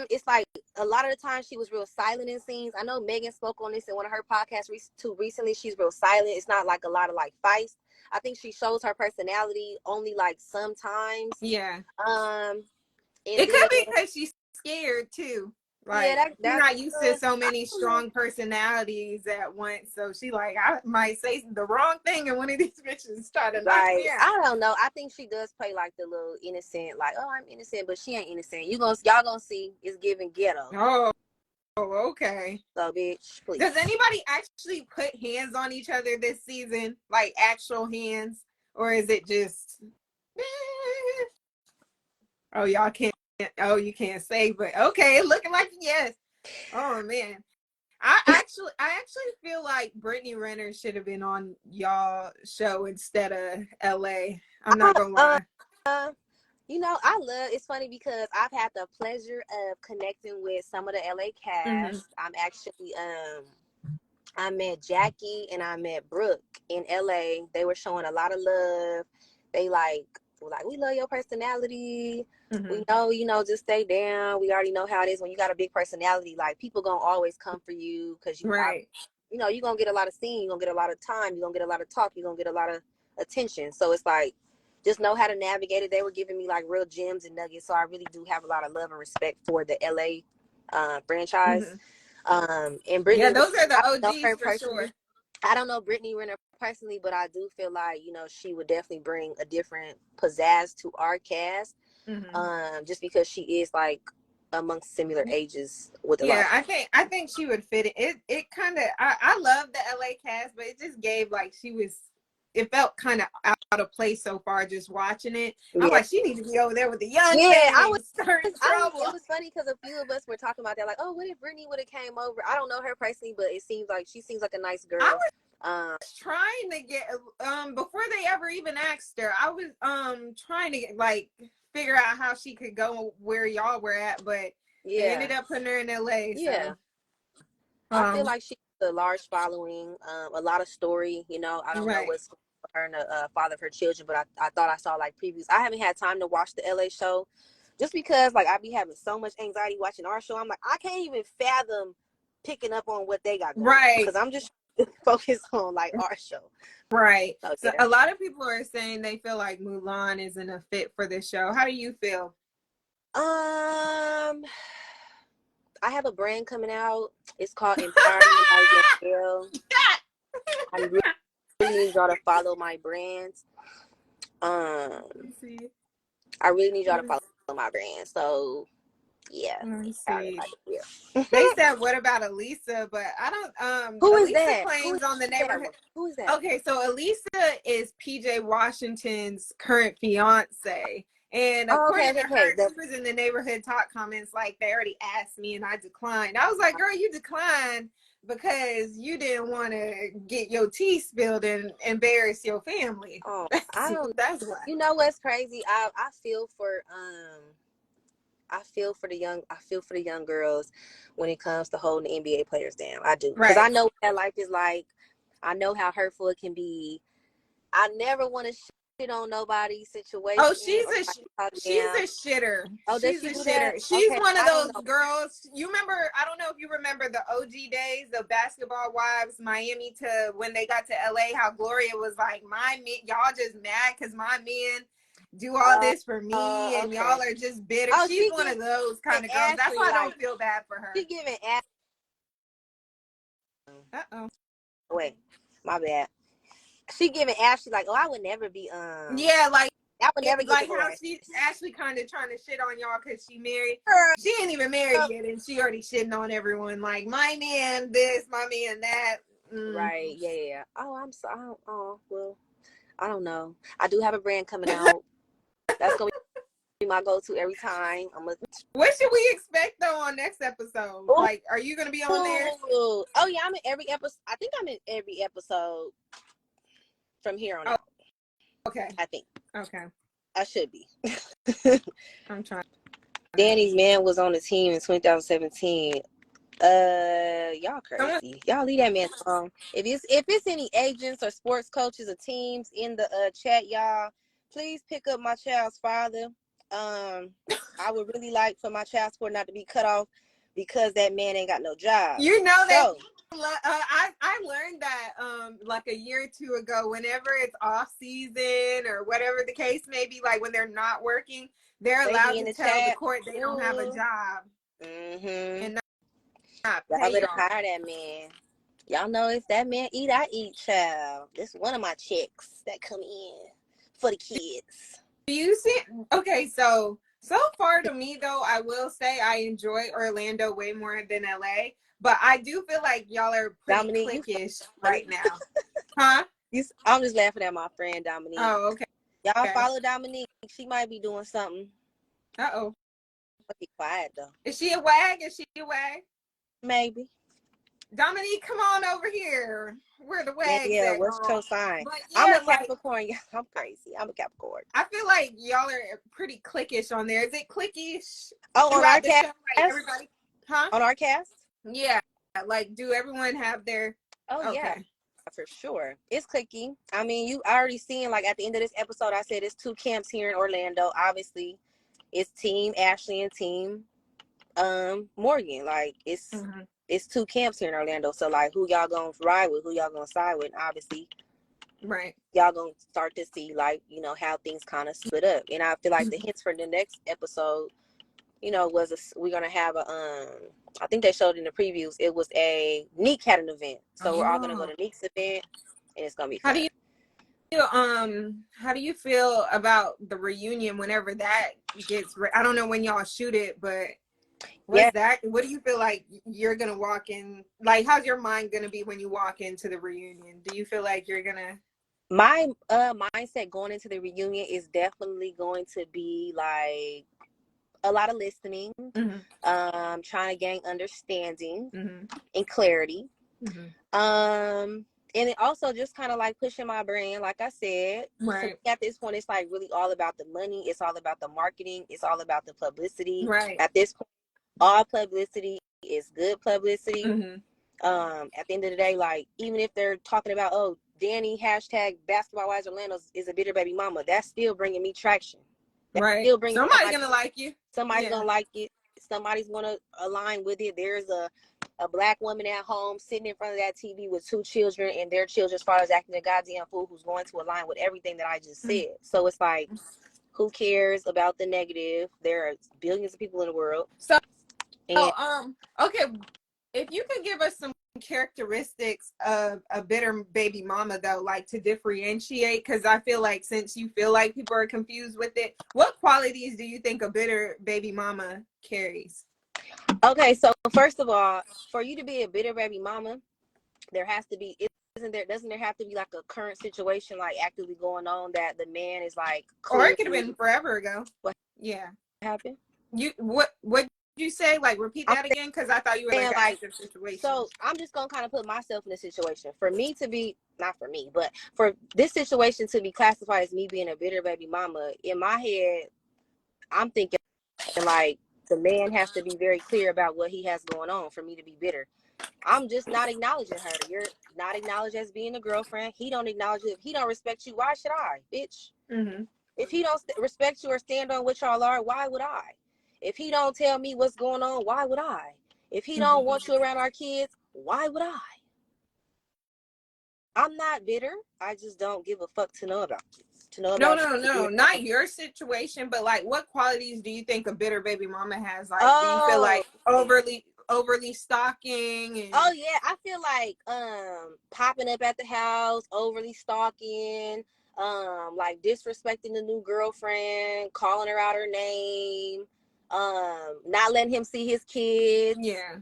it's like a lot of the time she was real silent in scenes. I know Megan spoke on this in one of her podcasts too recently. She's real silent. It's not like a lot of like feist. I think she shows her personality only like sometimes. Yeah. And It could be then because she's scared too. yeah, Like she's that not used to so I many don't know. strong personalities at once. So she like, I might say the wrong thing and one of these bitches try to knock Like me out. I don't know. I think she does play like the little innocent, like, oh, I'm innocent, but she ain't innocent. Y'all gonna see it's giving ghetto. Oh, okay. So bitch, please. Does anybody actually put hands on each other this season? Like actual hands? Or is it just oh y'all can't you can't say, but okay, looking like yes. Oh man. I actually feel like Brittany Renner should have been on y'all show instead of LA. I'm not gonna Uh, lie. uh, it's funny because I've had the pleasure of connecting with some of the LA cast. I'm actually I met Jackie and I met Brooke in LA. They were showing a lot of love. They were like, we love your personality. We know, just stay down. We already know how it is when you got a big personality. Like people gonna always come for you because Right. you're gonna get a lot of scene, you're gonna get a lot of time, you're gonna get a lot of talk, you're gonna get a lot of attention. So it's like just know how to navigate it. They were giving me like real gems and nuggets. So I really do have a lot of love and respect for the LA franchise. And Yeah, Brittany, those are the I don't know OGs her for sure. personally. I don't know Brittany Renner personally, but I do feel like, she would definitely bring a different pizzazz to our cast. Just because she is like amongst similar ages with a lot Yeah, of I think she would fit it. It kind of I love the LA cast, but it just gave like it felt kind of out of place so far just watching it. I'm yeah. like, she needs to be over there with the young Yeah, things, starting trouble. it was funny because a few of us were talking about that, like, oh, what if Brittany would have came over? I don't know her personally, but it seems like she seems like a nice I girl. was trying to get before they ever even asked her. I was trying to get, like figure out how she could go where y'all were at, but they Yeah. ended up putting her in LA. Yeah. So I feel like she has a large following, a lot of story. I don't know right. what's her and the father of her children, but I thought I saw like previews. I haven't had time to watch the LA show just because like I be having so much anxiety watching our show. I'm like, I can't even fathom picking up on what they got going on Right. because I'm just focused on like our show. Right. So So a lot of people are saying they feel like Mulan isn't a fit for the show. How do you feel? I have a brand coming out. It's called Empowerment by Danielle. I really need y'all to follow my brands. I really need y'all to follow my brand. So yeah. They said, what about Elisa? But I don't Who is Elisa that? claims on the neighborhood. Who is that? Okay, so Elisa is PJ Washington's current fiance. And according to her, she was in the neighborhood talk comments like they already asked me and I declined. I was like, girl, you declined because you didn't want to get your tea spilled and embarrass your family. Oh, That's why. You know what's crazy? I feel for I feel for the young girls when it comes to holding the NBA players down. I do, because Right. I know what that life is like. I know how hurtful it can be. I never want to shit on nobody's Oh, situation or try to talk she's down. a shitter. Oh, does She's she a do that? shitter. She's Okay, one of I don't those know. girls. You remember? I don't know if you remember the OG days, the Basketball Wives, Miami to when they got to LA. How Gloria was like, "My men, y'all just mad because my men do all this for me, and Okay. y'all are just bitter." Oh, She's she one giving of those kind of girls. That's Ashley why I like don't feel bad for her. she giving Ashley. Uh-oh. Wait, my bad. She giving Ashley like, oh, I would never be Yeah, I would never get like how divorced. she Ashley kind of trying to shit on y'all because she married. Girl, She ain't even married yet, and she already shitting on everyone. Like my man, this, my man, that. right? Yeah. Oh, I'm so. Oh, well, I don't know. I do have a brand coming out. That's gonna be my go-to every time. I'm gonna. What should we expect though on next episode? Ooh, Like, are you gonna be on there? oh yeah, I'm in every episode. I think I'm in every episode from here on Oh, out. okay. I think Okay. I should be. I'm trying. Danny's man was on the team in 2017. Y'all crazy. Y'all leave that man alone. If it's any agents or sports coaches or teams in the chat, y'all, please pick up my child's father. I would really like for my child support not to be cut off because that man ain't got no job. You know that. So I learned that like a year or two ago. Whenever it's off season or whatever the case may be, like when they're not working, they're they be allowed in to the tell the chat. court they don't have a job Mm-hmm. and not Y'all pay better y'all. hire that man. Y'all know if that man eat, I eat, child. This one of my checks that come in for the kids. Do you see? Okay, so far to me though, I will say I enjoy Orlando way more than LA, but I do feel like y'all are pretty Dominique, you cliquish funny. right now, huh? I'm just laughing at my friend Dominique. Oh, okay. Y'all Okay. follow Dominique. She might be doing something. Uh-oh. But be quiet though. Is she a wag? Is she a wag? Maybe. Dominique, come on over here. Where the wags Danielle, at, what's girl? your sign? But I'm yeah, a like Capricorn. I'm crazy. I'm a Capricorn. I feel like y'all are pretty cliquish on there. Is it cliquish Oh, on our throughout the show? cast? Like everybody, huh? On our cast? Yeah. Like, do everyone have their? Oh yeah, Okay. for sure. It's clicky. I mean, you already seen like at the end of this episode, I said it's two camps here in Orlando. Obviously, it's Team Ashley and Team Morgan. Like it's two camps here in Orlando. So like who y'all gonna ride with, who y'all gonna side with, and obviously Right. y'all gonna start to see like, you know, how things kind of split up. And I feel like the hints for the next episode, you know, we're gonna have a I think they showed in the previews, it was a Neek had an event. So we're all gonna go Oh. to Neek's event and it's gonna be How fun. do you feel, how do you feel about the reunion whenever that gets I don't know when y'all shoot it, but Yeah, what do you feel like you're gonna walk in, like how's your mind gonna be when you walk into the reunion? Do you feel like you're gonna my mindset going into the reunion is definitely going to be like a lot of listening, trying to gain understanding and clarity. And it also just kind of like pushing my brand, like I said. For right, me at this point, it's like really all about the money. It's all about the marketing. It's all about the publicity. right, At this point, all publicity is good publicity. mm-hmm. At the end of the day, like even if they're talking about, oh, Danny hashtag Basketball Wives Orlando is a bitter baby mama, that's still bringing me traction. That's Right, still bringing somebody's gonna like you. somebody's Yeah. gonna like it. Somebody's gonna align with it. There's a black woman at home sitting in front of that TV with two children, and their children, as far as acting a goddamn fool, who's going to align with everything that I just said. So it's like, who cares about the negative? There are billions of people in the world. So And okay, if you could give us some characteristics of a bitter baby mama though, like to differentiate, because I feel like since you feel like people are confused with it, what qualities do you think a bitter baby mama carries? okay, so first of all, for you to be a bitter baby mama, there has to be, doesn't there have to be like a current situation like actively going on that the man is like Or it could have clearly been forever ago. what Yeah. happened? What you say? Like repeat I'm that again, because I thought you were like saying an like, active situation. so I'm just gonna kind of put myself in a situation for me to be, not for me, but for this situation to be classified as me being a bitter baby mama. In my head, I'm thinking like the man has to be very clear about what he has going on for me to be bitter. I'm just not acknowledging her. You're not acknowledged as being a girlfriend. He don't acknowledge it. If he don't respect you, why should I, bitch? Mm-hmm. If he don't respect you or stand on what y'all are, why would I? If he don't tell me what's going on, why would I? If he don't want you around our kids, why would I? I'm not bitter. I just don't give a fuck to know about you. To know about No, not your situation, but like, what qualities do you think a bitter baby mama has? Like, do you feel Oh, like overly stalking? And oh yeah, I feel like popping up at the house, overly stalking, like disrespecting the new girlfriend, calling her out her name, not letting him see his kids, yeah,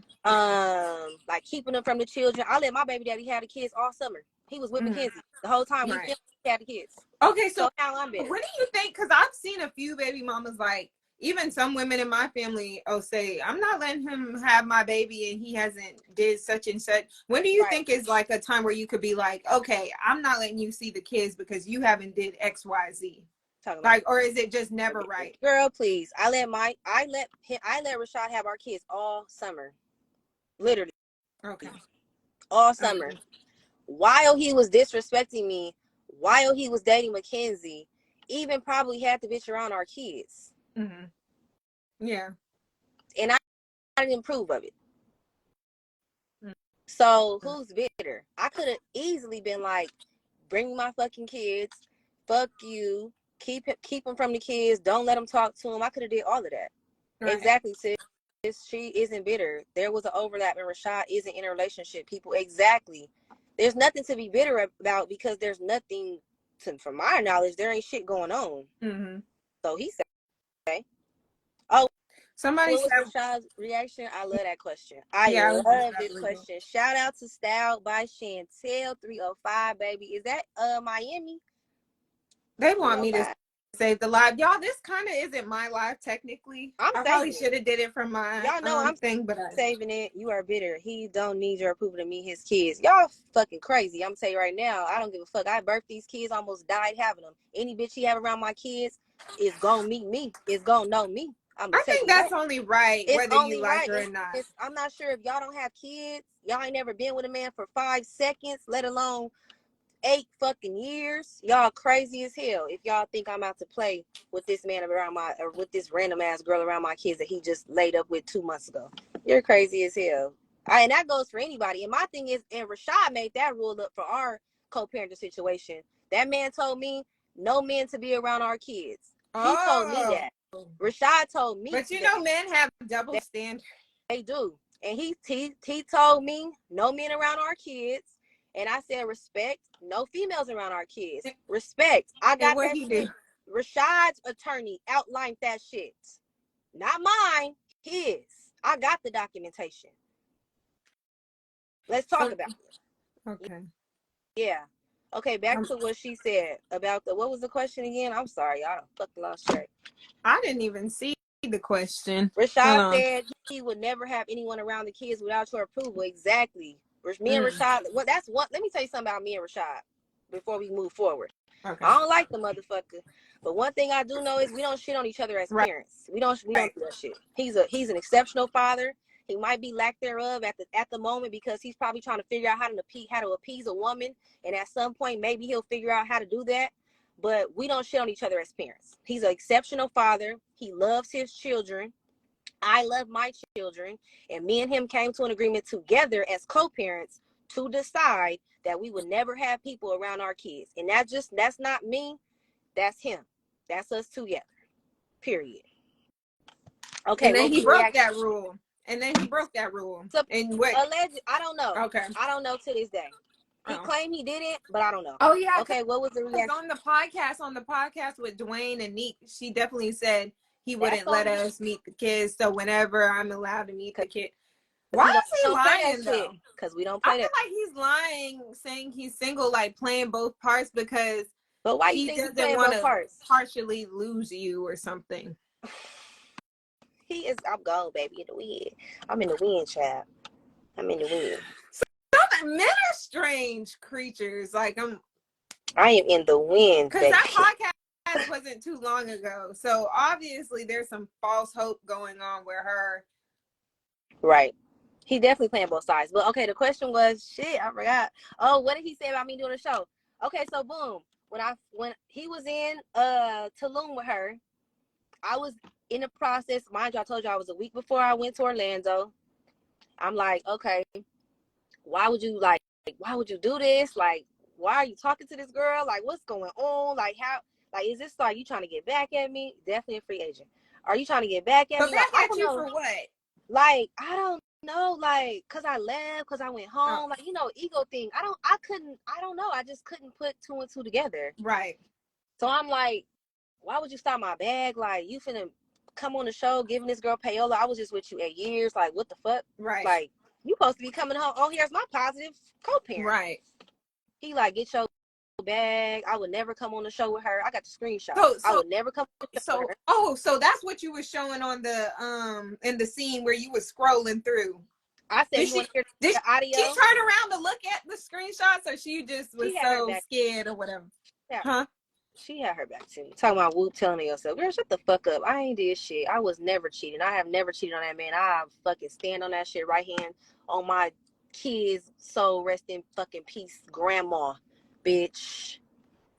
like keeping them from the children. I let my baby daddy have the kids all summer. He was with Mackenzie the whole time we right. had the kids. Okay, So so now I'm bitter. what do you think? Because I've seen a few baby mamas, like even some women in my family, say, I'm not letting him have my baby and he hasn't did such and such. When do you Right. think is like a time where you could be like, okay, I'm not letting you see the kids because you haven't did X, Y, Z? Like, or is it just never right? Girl, please. I let Rashad have our kids all summer. Literally. Okay. All summer. While he was disrespecting me, while he was dating Mackenzie, even probably had the bitch around our kids. Mm-hmm. Yeah. And I didn't approve of it. So who's bitter? I could have easily been like, bring my fucking kids, fuck you, keep them from the kids, don't let them talk to them. I could have did all of that. Right. Exactly, sis. She isn't bitter. There was an overlap, and Rashad isn't in a relationship. People, exactly. There's nothing to be bitter about because there's nothing from my knowledge, there ain't shit going on. Mm-hmm. So he said, oh, somebody what was Rashad's reaction? I love that question. I love this question. Shout out to Style by Chantel 305, baby. Is that Miami? They want me to save the live. Y'all, this kind of isn't my live technically. I probably should have did it from my y'all know I'm thing, but saving it. You are bitter. He don't need your approval to meet his kids. Y'all fucking crazy. I'm saying right now, I don't give a fuck. I birthed these kids, almost died having them. Any bitch he have around my kids is gonna meet me. Is gonna know me. I think that's only right, it's whether only you like right. it or not. I'm not sure if y'all don't have kids. Y'all ain't never been with a man for 5 seconds, let alone 8 fucking years. Y'all crazy as hell if y'all think I'm out to play with this man around or with this random ass girl around my kids that he just laid up with 2 months ago. You're crazy as hell. And that goes for anybody. And my thing is, and Rashad made that rule up for our co-parenting situation. That man told me no men to be around our kids. He told me that. Rashad told me. But you know, men have double standards. They do. And he told me no men around our kids. And I said, respect, no females around our kids. Respect. I got that shit. Rashad's attorney outlined that shit. Not mine, his. I got the documentation. Let's talk about it. Okay. Yeah. Okay, back to what she said about what was the question again? I'm sorry, I fucking lost track. I didn't even see the question. Rashad said he would never have anyone around the kids without your approval. Exactly. Me and Rashad, well, that's what. Let me tell you something about me and Rashad before we move forward. Okay. I don't like the motherfucker, but one thing I do know is we don't shit on each other as parents. We don't do that shit. He's an exceptional father. He might be lack thereof at the moment because he's probably trying to figure out how to appease a woman, and at some point maybe he'll figure out how to do that. But we don't shit on each other as parents. He's an exceptional father. He loves his children. I love my children, and me and him came to an agreement together as co-parents to decide that we would never have people around our kids. And that's not me, that's him. That's us together. Period. Okay. And then he broke that rule. So, and what? Alleged, I don't know. Okay. I don't know to this day. He claimed he didn't, but I don't know. Oh yeah. Okay. What was the reaction? On the podcast with Dwayne and Neek, she definitely said he wouldn't let us meet the kids. So whenever I'm allowed to meet the kid, why is he lying though? Because we don't play that. I feel like he's lying, saying he's single, like playing both parts because. But why he doesn't want to partially lose you or something? I'm gone, baby, in the wind. I'm in the wind, child. I'm in the wind. Men are strange creatures. Like I am in the wind. Because that wasn't too long ago. So obviously there's some false hope going on with her. Right. He definitely playing both sides. But okay, the question was, shit, I forgot. Oh, what did he say about me doing a show? Okay, so boom. When he was in Tulum with her, I was in the process. Mind you, I told you I was a week before I went to Orlando. I'm like, okay, why would you do this? Like, why are you talking to this girl? Like, what's going on? Like, how, like, is this like you trying to get back at me? Definitely a free agent. Are you trying to get back at But me? Like, back I at don't you know. for what? Like, I don't know. Like, cause I left, cause I went Oh, home. Like, ego thing. I don't know. I just couldn't put two and two together. right. So I'm like, why would you stop my bag? Like, you finna come on the show giving this girl payola. I was just with you 8 years. Like, what the fuck? Right. Like, you supposed to be coming home. Oh, here's my positive co-parent. Right. He like, get your bag. I would never come on the show with her. I got the screenshot. I would never come on the show with her. So that's what you were showing on the in the scene where you were scrolling through. I said, you want to hear the audio? She turn around to look at the screenshots, or she just was so scared or whatever? Yeah. Huh? She had her back to me. Talking about Whoop telling herself, girl, shut the fuck up. I ain't did shit. I was never cheating. I have never cheated on that man. I fucking stand on that shit, right hand on my kids' soul, rest in fucking peace, grandma, bitch.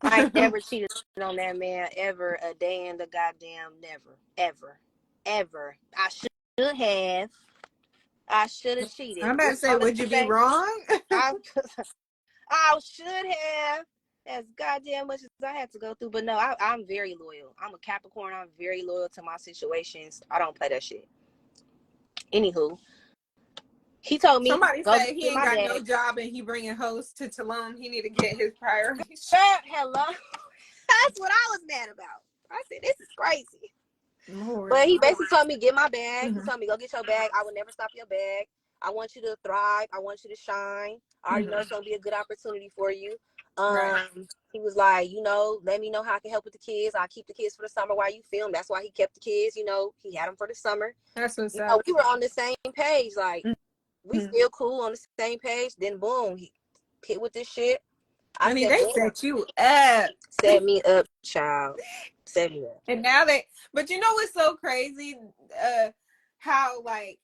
I ain't never cheated on that man ever a day in the goddamn never. Ever. I should have. I should have cheated. I'm about to say, would you be wrong? I should have. As goddamn much as I had to go through. But no, I'm very loyal. I'm a Capricorn. I'm very loyal to my situations. I don't play that shit. Anywho, he told me, somebody go said he get ain't my got bag. no job and he bringing hosts to Tulum. He need to get his priorities. Hello. That's what I was mad about. I said, this is crazy. Lord. But he basically told me, get my bag. Mm-hmm. He told me, go get your bag. I will never stop your bag. I want you to thrive. I want you to shine. I already know it's going to be a good opportunity for you. Right. He was like, let me know how I can help with the kids. I'll keep the kids for the summer while you film. That's why he kept the kids. He had them for the summer. That's what's up. We were on the same page. Like, we still cool on the same page. Then boom, he hit with this shit. I mean, they set you up. Set me up, child. Set me up. And now but you know what's so crazy? How like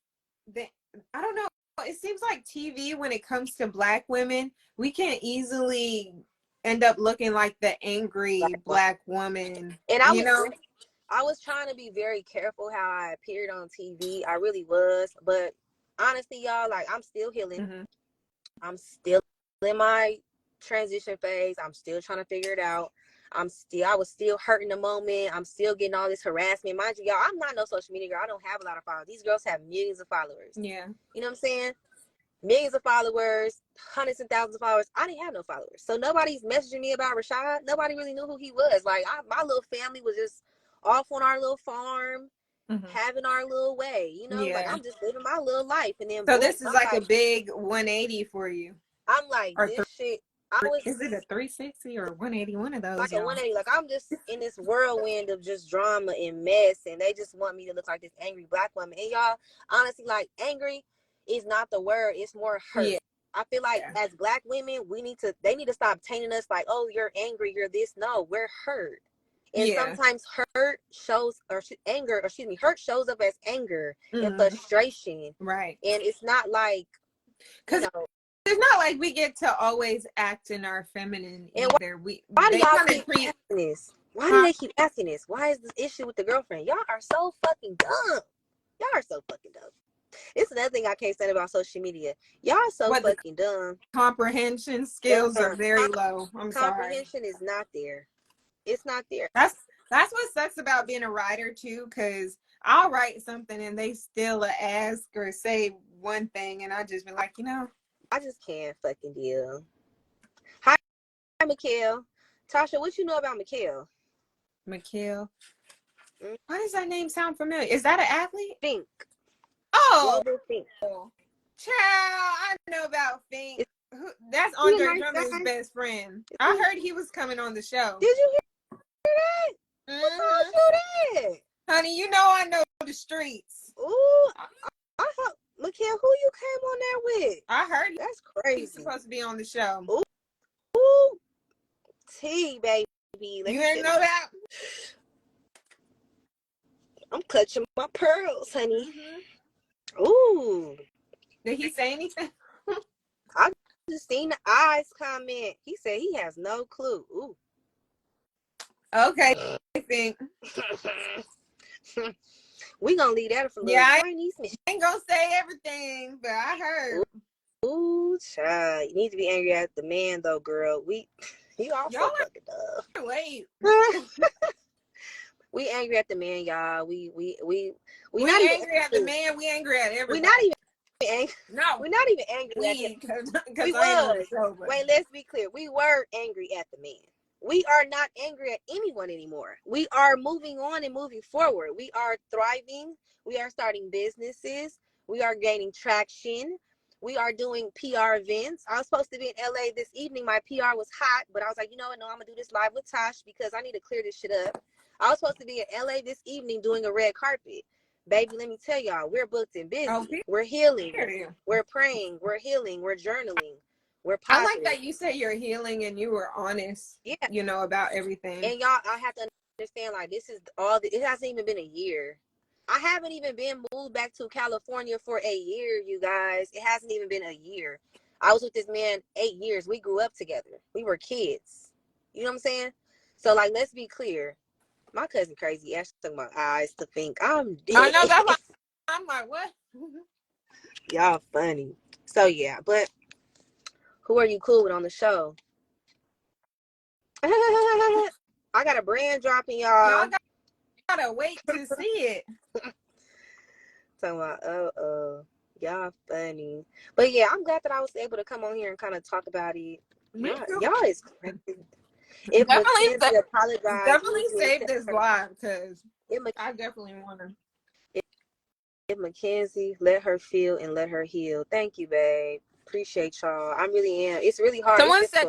I don't know. It seems like TV, when it comes to Black women, we can easily end up looking like the angry Black woman. And I was trying to be very careful how I appeared on TV. I really was. But honestly, y'all, like, I'm still healing. Mm-hmm. I'm still in my transition phase. I'm still trying to figure it out. I was still hurting the moment. I'm still getting all this harassment. Mind you, y'all, I'm not no social media girl. I don't have a lot of followers. These girls have millions of followers. Yeah. You know what I'm saying? Millions of followers, hundreds and thousands of followers. I didn't have no followers. So nobody's messaging me about Rashad. Nobody really knew who he was. Like, my little family was just off on our little farm, having our little way. Like, I'm just living my little life. And then so boom, this is like a big 180 for you. I'm like, this shit. Is it a 360 or 180? One of those. Like a 180. Like, I'm just in this whirlwind of just drama and mess, and they just want me to look like this angry Black woman. And y'all, honestly, like, angry is not the word. It's more hurt. Yeah. I feel like as Black women, they need to stop tainting us like, oh, you're angry, you're this. No, we're hurt. And sometimes hurt shows up as anger and frustration. Right. And it's not like, because it's not like we get to always act in our feminine either. Why do y'all keep asking this? Why do they keep asking this? Why is this issue with the girlfriend? Y'all are so fucking dumb. Y'all are so fucking dumb. It's another thing I can't say about social media. Y'all are so fucking dumb. Comprehension skills are very low. Comprehension is not there. It's not there. That's what sucks about being a writer too, because I'll write something and they still ask or say one thing, and I just be like, I just can't fucking deal. Hi, Mikhail. Tasha, what you know about Mikhail? Mikhail? Why does that name sound familiar? Is that an athlete? Fink. Oh! Fink. Child, I know about Fink. That's Andre Drummond's best friend. I heard he was coming on the show. Did you hear that? Who told you that? Honey, I know the streets. Ooh, I hope. Mikhail, who you came on there with? I heard that's crazy. He's supposed to be on the show. Ooh, T baby. You didn't know that? clutching my pearls, honey. Mm-hmm. Ooh. Did he say anything? I just seen the eyes comment. He said he has no clue. Ooh. Okay, I think. We gonna leave that for little Yeah, I Chinese man. ain't gonna say everything, but I heard. Ooh, child. You need to be angry at the man though, girl. You Y'all also fucking up. are late. We angry at the man, y'all. We not We even angry at the man. We angry at everybody. we not even angry. No, We're not even angry at him. because We I ain't on the was. show. But... Wait, let's be clear. We were angry at the man. We are not angry at anyone anymore. We are moving on and moving forward. We are thriving. We are starting businesses. We are gaining traction. We are doing PR events. I was supposed to be in LA this evening. My PR was hot, but I was like, you know what? No, I'm going to do this live with Tosh because I need to clear this shit up. I was supposed to be in LA this evening doing a red carpet. Baby, let me tell y'all, we're booked and busy. Oh, we're healing. period. We're praying. We're healing. We're journaling. We're I positive. like that you say you're healing and you were honest. Yeah. You know, about everything. And y'all, I have to understand, like, this is it hasn't even been a year. I haven't even been moved back to California for a year, you guys. It hasn't even been a year. I was with this man 8 years. We grew up together. We were kids. You know what I'm saying? So, like, let's be clear. My cousin crazy. Ashley talking about eyes to think I'm dead. I know that's like, I'm like, what? Y'all funny. So, yeah. But who are you cool with on the show? I got a brand dropping, y'all. Y'all gotta wait to see it. Talking about, y'all funny. But yeah, I'm glad that I was able to come on here and kind of talk about it. Y'all is crazy. If Mackenzie apologized, definitely save this live because I definitely want to. If Mackenzie, let her feel and let her heal. Thank you, babe. Appreciate y'all. I really am. It's really hard. Someone said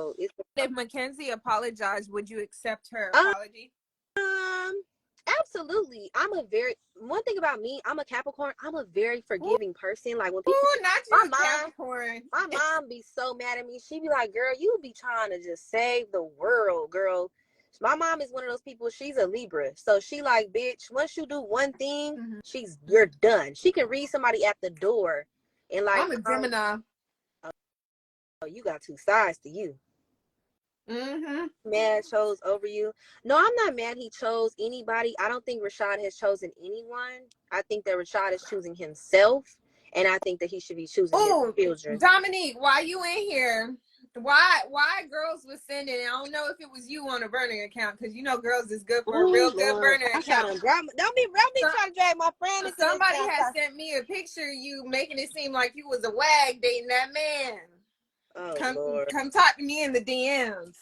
if Mackenzie apologized, would you accept her apology? Absolutely. One thing about me, I'm a Capricorn. I'm a very forgiving person. Like when people, not you, Capricorn. My mom be so mad at me. She be like, girl, you be trying to just save the world, girl. My mom is one of those people, she's a Libra. So she like, bitch, once you do one thing, you're done. She can read somebody at the door and like, I'm a Gemini. Oh, you got two sides to you. Mm-hmm. Mad chose over you. No, I'm not mad he chose anybody. I don't think Rashad has chosen anyone. I think that Rashad is choosing himself, and I think that he should be choosing his children. Dominique, why you in here? Why girls was sending? I don't know if it was you on a burner account because you know girls is good for a real good burner account. Don't be trying to drag my friend into somebody has sent me a picture of you making it seem like you was a wag dating that man. Oh, Lord. Come talk to me in the DMs.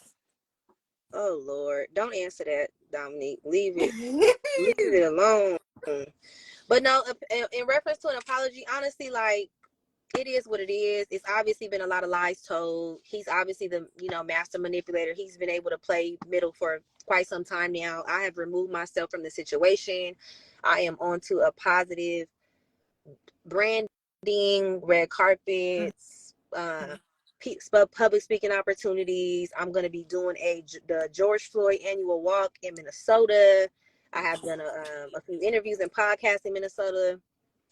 Oh, Lord. Don't answer that, Dominique. Leave it. Leave it alone. But no, in reference to an apology, honestly, like, it is what it is. It's obviously been a lot of lies told. He's obviously the, master manipulator. He's been able to play middle for quite some time now. I have removed myself from the situation. I am on to a positive branding, red carpets, public speaking opportunities. I'm going to be doing the George Floyd annual walk in Minnesota. I have done a few interviews and podcasts in Minnesota.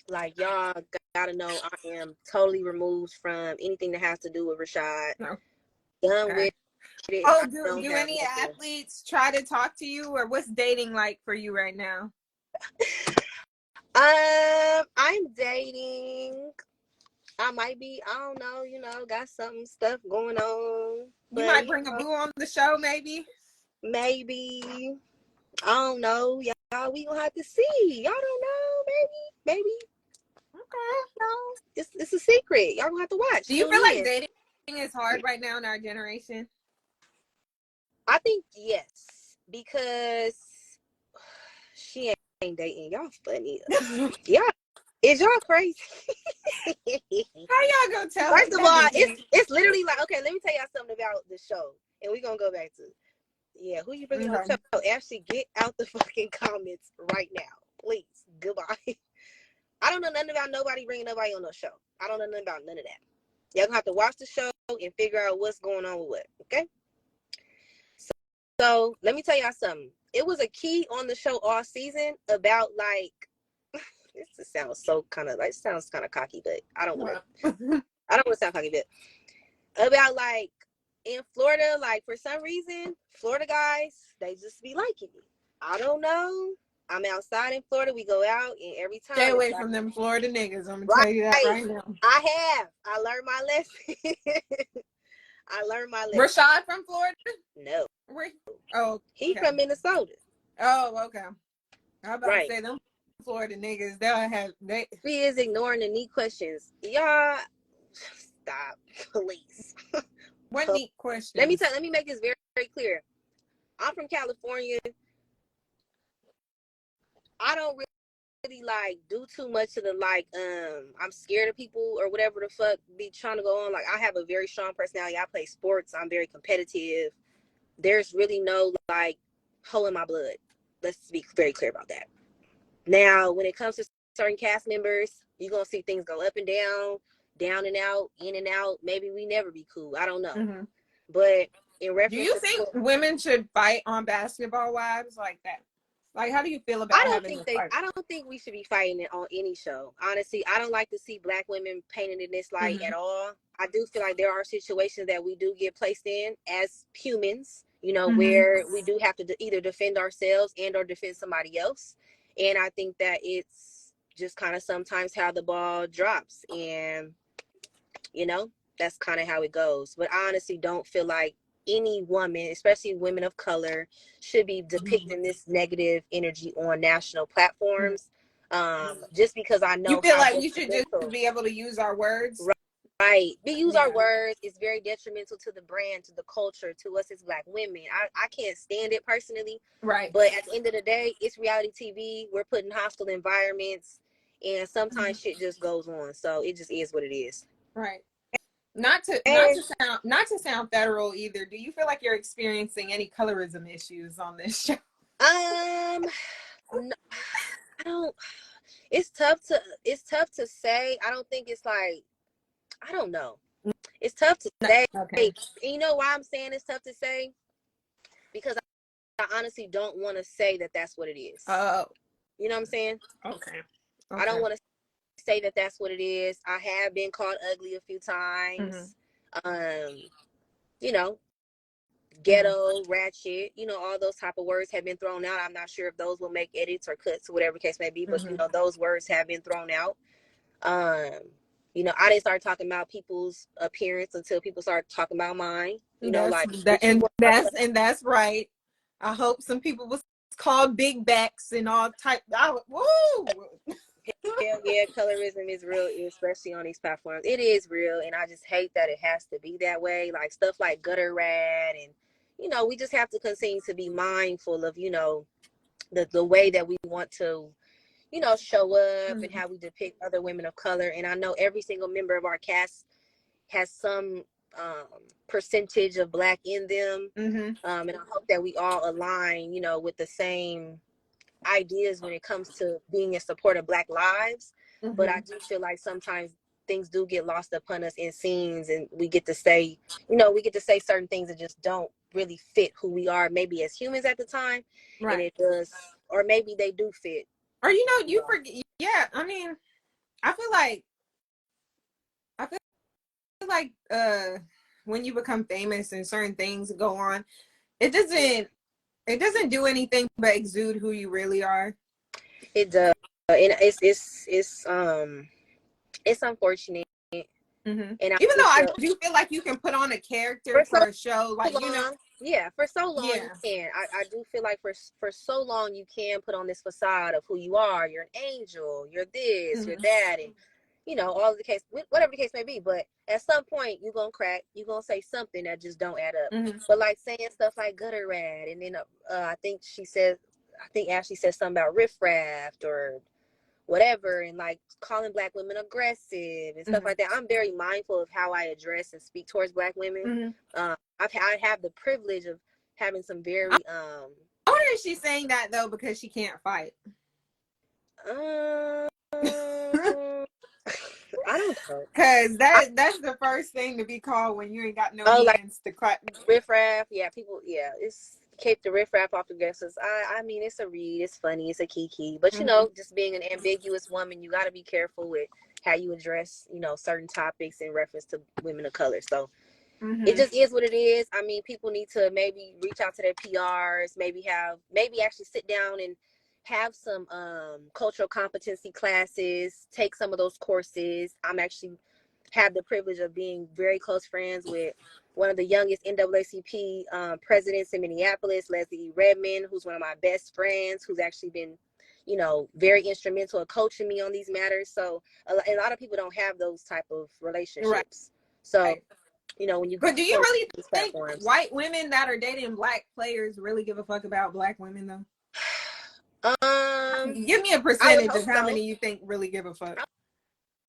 Like, y'all gotta know I am totally removed from anything that has to do with Rashad. No. Done with it. Oh, do any athletes try to talk to you, or what's dating like for you right now? I'm dating. I might be, I don't know, got stuff going on. You might bring a boo on the show, maybe. Maybe. I don't know, y'all. We gonna have to see. Y'all don't know, maybe. Okay. No, it's a secret. Y'all gonna have to watch. Do you feel like dating is hard right now in our generation? I think yes, because she ain't dating. Y'all funny. Yeah. Is y'all crazy? How y'all gonna tell? First of all, it's literally like, okay, let me tell y'all something about the show, and we're gonna go back to, who you bringing on the show? Ashley, get out the fucking comments right now, please. Goodbye. I don't know nothing about nobody bringing nobody on the show. I don't know nothing about none of that. Y'all gonna have to watch the show and figure out what's going on with what. Okay. So let me tell y'all something. It was a key on the show all season about like to sound so kind of like, sounds kind of cocky, but I don't want Wow. to. I don't want to sound cocky, but about like in Florida, like for some reason, Florida guys, they just be liking me. I don't know. I'm outside in Florida. We go out, and every Stay time it's away like, from them Florida niggas. I'm gonna right. tell you that right now. I learned my lesson. I learned my lesson. Rashad from Florida? No. Where? Oh, He okay. from Minnesota. Oh, okay. I about Right. to say them Florida niggas. They'll have they. He is ignoring the neat questions. Y'all, stop, please. What neat questions? Let me make this very, very clear. I'm from California. I don't really like do too much of the like I'm scared of people or whatever the fuck be trying to go on. Like I have a very strong personality. I play sports. I'm very competitive. There's really no like hole in my blood. Let's be very clear about that. Now, when it comes to certain cast members, you're gonna see things go up and down and out, in and out. Maybe we never be cool. I don't know. Mm-hmm. But in reference Do you think women should fight on Basketball Wives like that? Like, how do you feel about having to fight? I don't think we should be fighting it on any show. Honestly, I don't like to see black women painted in this light Mm-hmm. at all. I do feel like there are situations that we do get placed in as humans, you know, Mm-hmm. where we do have to either defend ourselves and or defend somebody else. And I think that it's just kind of sometimes how the ball drops. And, you know, that's kind of how it goes. But I honestly don't feel like any woman, especially women of color, should be depicting this negative energy on national platforms. Just because I You know feel how like we should just detrimental. be able to use our words? Right. We use our Yeah. words. It's very detrimental to the brand, to the culture, to us as black women. I can't stand it personally. Right. But at the end of the day, it's reality TV. We're put in hostile environments, and sometimes shit just goes on. So it just is what it is. Right. Not to sound federal either. Do you feel like you're experiencing any colorism issues on this show? No, I don't. It's tough to say. I don't think it's like, I don't know. It's tough to say. Okay. And you know why I'm saying it's tough to say? Because I honestly don't want to say that that's what it is. Oh. You know what I'm saying? Okay. I don't want to say that that's what it is. I have been called ugly a few times. You know, ghetto, ratchet, you know, all those type of words have been thrown out. I'm not sure if those will make edits or cuts or whatever case may be, but you know, those words have been thrown out. You know, I didn't start talking about people's appearance until people started talking about mine. You know, that's right. I hope some people was called big backs and all type. Woo! Hell yeah, colorism is real, especially on these platforms. It is real, and I just hate that it has to be that way. Like stuff like gutter rat, and you know, we just have to continue to be mindful of, you know, the way that we want to, you know, show up and how we depict other women of color. And I know every single member of our cast has some percentage of black in them, and I hope that we all align, you know, with the same ideas when it comes to being in support of black lives. But I do feel like sometimes things do get lost upon us in scenes, and we get to say, you know, certain things that just don't really fit who we are, maybe as humans at the time. Right. And it does, or maybe they do fit. Or you know, you forget. Yeah, I mean, I feel like when you become famous and certain things go on, it doesn't do anything but exude who you really are. It does, and it's unfortunate. And And even though I do feel like you can put on a character for a show, like, you know, yeah, for so long you can. I do feel like for so long you can put on this facade of who you are. You're an angel. You're this. You're that, and you know, all of the case, whatever the case may be. But at some point, you're gonna crack. You're gonna say something that just don't add up. But like saying stuff like gutter rat, and then I think Ashley said something about riffraff or whatever, and like calling black women aggressive and stuff like that. I'm very mindful of how I address and speak towards black women. I have the privilege of having some very I wonder if she's saying that though because she can't fight. I don't know. Cause that's the first thing to be called when you ain't got no hands to clap. Riffraff, yeah, people, yeah, it's keep the riffraff off the guesses. I mean, it's a read. It's funny. It's a kiki. But, you Mm-hmm. know, just being an ambiguous woman, you got to be careful with how you address, you know, certain topics in reference to women of color. So it Mm-hmm. just is what it is. I mean, people need to maybe reach out to their PRs, maybe actually sit down and have some cultural competency classes, take some of those courses. I'm actually have the privilege of being very close friends with one of the youngest NAACP presidents in Minneapolis, Leslie E. Redmond, who's one of my best friends, who's actually been, you know, very instrumental in coaching me on these matters. So a lot of people don't have those type of Right. relationships. So, you know, when you But do you come really to these think platforms, white women that are dating black players really give a fuck about black women though? Give me a I would percentage hope of how so. many you think really give a fuck.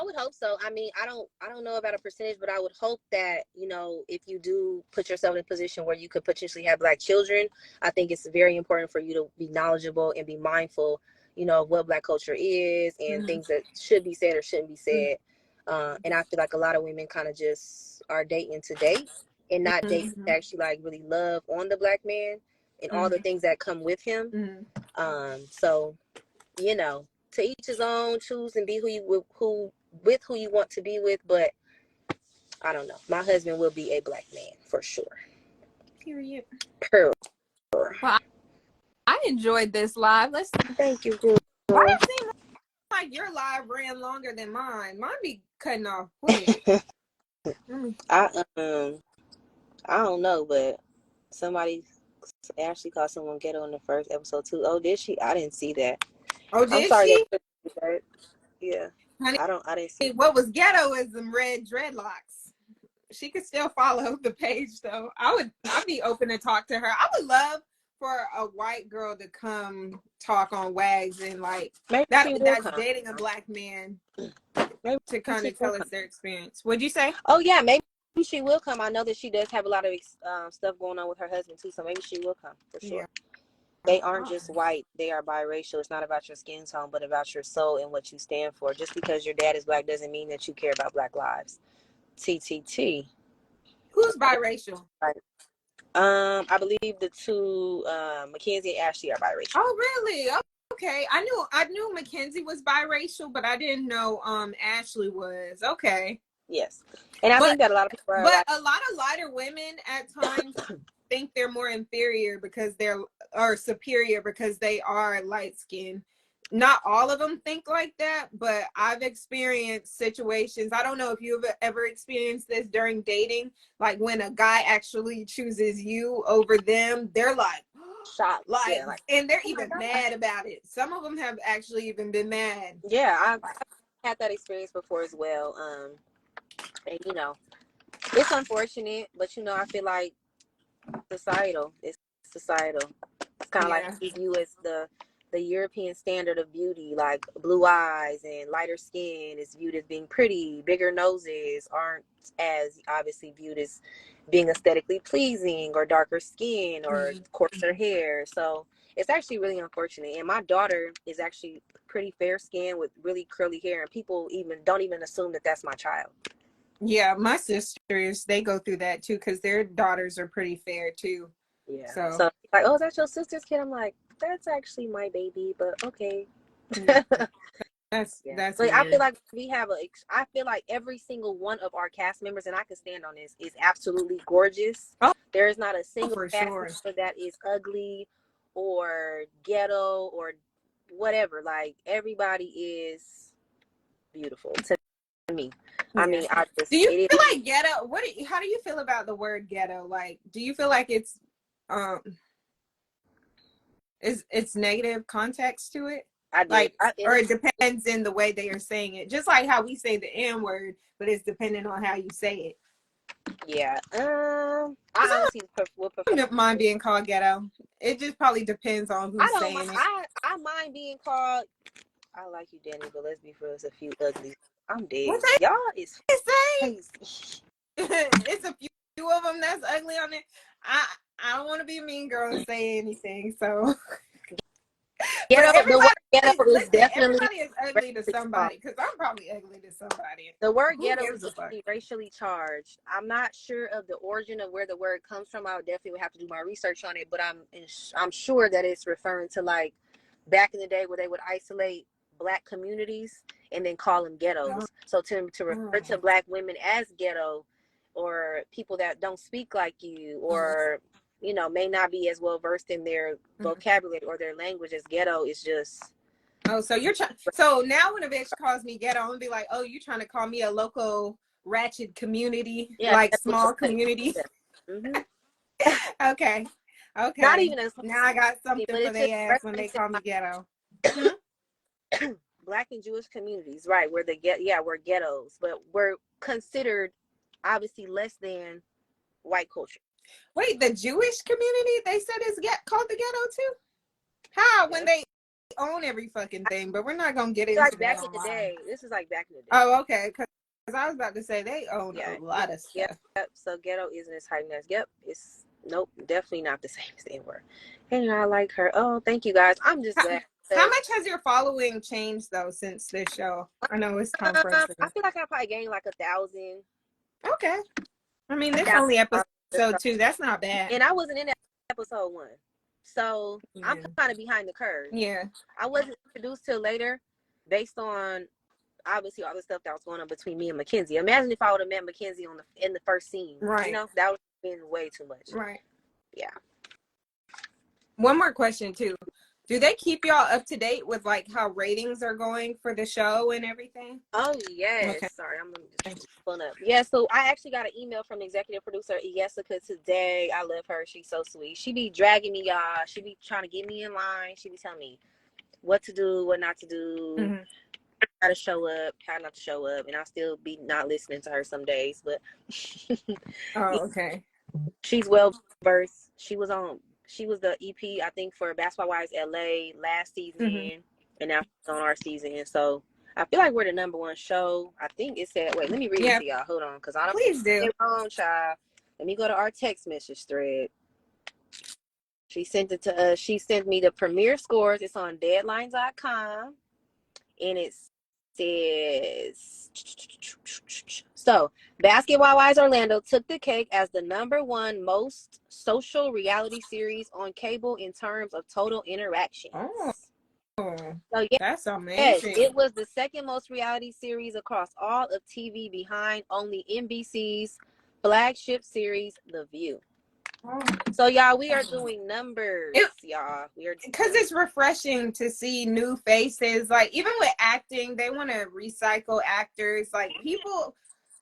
I would hope so. I mean, I don't know about a percentage, but I would hope that, you know, if you do put yourself in a position where you could potentially have black children, I think it's very important for you to be knowledgeable and be mindful, you know, of what black culture is and Mm-hmm. things that should be said or shouldn't be said. And I feel like a lot of women kind of just are dating to date and not dating Mm-hmm. to actually like really love on the black man and all the things that come with him. Mm-hmm. So, you know, to each his own, choose and be who you want to be with, but I don't know. My husband will be a black man for sure. Period. Per. Well, I enjoyed this live. Thank you, girl. Why it seem like your live ran longer than mine? Mine be cutting off quick. I I don't know, but somebody Ashley called someone ghetto in the first episode too. Oh, did she? I didn't see that. Oh, I'm did sorry she? that yeah. Honey, I didn't see. what was ghetto is them red dreadlocks. She could still follow the page though. I'd be open to talk to her. I would love for a white girl to come talk on Wags and like Maybe she will that's come. dating a black man Maybe to kind she of will tell us come. their experience. What'd you say? Oh yeah, maybe she will come. I know that she does have a lot of stuff going on with her husband too, so maybe she will come for Yeah. sure. They aren't just white, they are biracial. It's not about your skin tone, but about your soul and what you stand for. Just because your dad is black doesn't mean that you care about black lives. TTT. Who's biracial? Right. I believe the two, Mackenzie and Ashley, are biracial. Oh, really? Okay. I knew Mackenzie was biracial, but I didn't know Ashley was. Okay. Yes. And I But think that a lot of people are but like, a lot of lighter women at times think they're more inferior because they're or superior because they are light skinned. Not all of them think like that, but I've experienced situations. I don't know if you've ever experienced this during dating, like when a guy actually chooses you over them, they're shocked. like, Yeah, like, and they're oh my even God. mad about it. Some of them have actually even been mad. Yeah, I've had that experience before as well. And you know, it's unfortunate, but you know, I feel like societal. It's societal. It's kind of like Yeah. we view as the European standard of beauty, like blue eyes and lighter skin is viewed as being pretty. Bigger noses aren't as obviously viewed as being aesthetically pleasing, or darker skin or coarser hair. So it's actually really unfortunate. And my daughter is actually pretty fair skinned with really curly hair, and people even don't even assume that that's my child. Yeah, my sisters, they go through that too because their daughters are pretty fair too. Yeah. So So like, oh, is that your sister's kid? I'm like, that's actually my baby, but okay. yeah, Yeah. that's But I feel weird. like I feel like every single one of our cast members, and I can stand on this, is absolutely gorgeous. Oh, There is not a single for cast sure. member that is ugly or ghetto or whatever. Like, everybody is beautiful to me. I Yeah. mean, I Do just, you it feel is. like ghetto? How do you feel about the word ghetto? Like, do you feel like um it's negative context to it? I do. Like, or it depends in the way they are saying it. Just like how we say the N word, but it's depending on how you say it. Yeah. I honestly would I prefer. don't mind being called ghetto. It just probably depends on I who's don't mind. saying it. I mind being called. I like you, Danny, but let's be real. It's a few ugly. I'm What dead. Y'all is they say? crazy. It's a few of them that's ugly on it. I don't want to be a mean girl and say anything. So But The word ghetto is listen, definitely everybody is ugly to racially charged. somebody, because I'm probably ugly to somebody. The word Who ghetto is gives a fuck? definitely racially charged. I'm not sure of the origin of where the word comes from. I would definitely have to do my research on it, but I'm sure that it's referring to like back in the day where they would isolate black communities and then call them Oh, ghettos. So to refer to black women as ghetto, or people that don't speak like you, or may not be as well versed in their vocabulary or their language as ghetto, is just. oh, so you're trying. So now when a bitch calls me ghetto, I'm gonna be like, oh, you trying to call me a local ratchet community, Yeah, like that's what small you're community? saying. Okay, Not okay. even as, Now I got something but for it's just their ass when they referencing call me ghetto. Hmm? black and Jewish communities, right? Where we're ghettos, but we're considered obviously less than white culture. Wait, the Jewish community, they said is called the ghetto too? How? When Yeah. they own every fucking thing, but we're not gonna get Like into that back in the online. day. This is like back in the day. Oh, okay. Because I was about to say they own a Yeah. lot of Yep. stuff. Yep. So ghetto isn't as heightened as it's nope, definitely not the same as they were. And I like her. Oh, thank you guys. I'm just How, glad. how much has your following changed though since this show? I know it's time for us I to. feel like I probably gained like 1,000. Okay. I mean, this 1,000 only followers. episode 2. That's not bad. And I wasn't in that episode 1. So I'm Yeah. kind of behind the curve. Yeah. I wasn't introduced till later based on obviously all the stuff that was going on between me and Mackenzie. Imagine if I would have met Mackenzie in the first scene. Right. That would have been way too much. Right. Yeah. One more question too. Do they keep y'all up to date with like how ratings are going for the show and everything? Oh yes. Okay. Sorry, I'm just pulling up. Yeah, so I actually got an email from the executive producer Jessica today. I love her. She's so sweet. She be dragging me, y'all. She be trying to get me in line. She be telling me what to do, what not to do, Mm-hmm. how to show up, how not to show up, and I'll still be not listening to her some days. But Oh, okay. she's well versed. She was the EP, I think, for Basketball Wives LA last season, Mm-hmm. and now she's on our season. So I feel like we're the number one show. I think it said. Wait, let me read it to y'all. Hold on, because I don't. Please do. Get wrong, child. Let me go to our text message thread. She sent it to us. She sent me the premiere scores. It's on Deadline.com, and it says, so Basketball Wives Orlando took the cake as the #1 most social reality series on cable in terms of total interactions. Oh, so yeah, that's amazing. yes, it was the second most reality series across all of TV, behind only NBC's flagship series, The View. Oh. So y'all, we are doing numbers, y'all. Because it's refreshing to see new faces. Like even with acting, they want to recycle actors. Like people,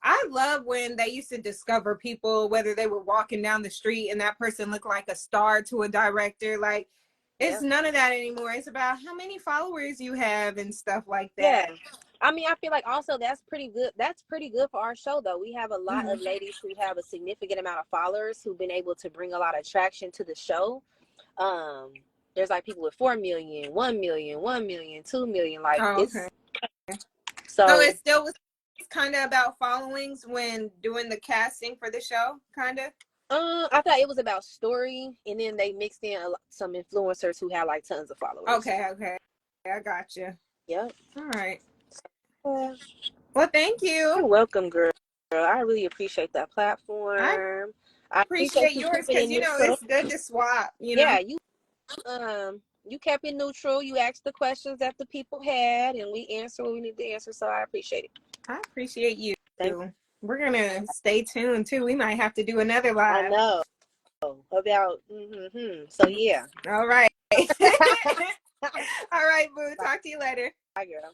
I love when they used to discover people, whether they were walking down the street and that person looked like a star to a director. Like it's none of that anymore. It's about how many followers you have and stuff like that. Yeah. I mean, I feel like also that's pretty good. That's pretty good for our show, though. We have a lot of ladies who have a significant amount of followers who've been able to bring a lot of attraction to the show. There's like people with 4 million, 1 million, 1 million, 2 million. Like okay. So it still was kind of about followings when doing the casting for the show, kind of. I thought it was about story, and then they mixed in some influencers who had like tons of followers. Okay, I got you. Yep. All right. Well, thank you. You're welcome, girl. I really appreciate that platform. I appreciate yours because it's good to swap. Yeah, you kept it neutral. You asked the questions that the people had, and we answered what we need to answer. So I appreciate it. I appreciate you. We're gonna stay tuned too. We might have to do another live. I know about. So yeah. All right. All right, boo. Talk to you later. Bye, girl.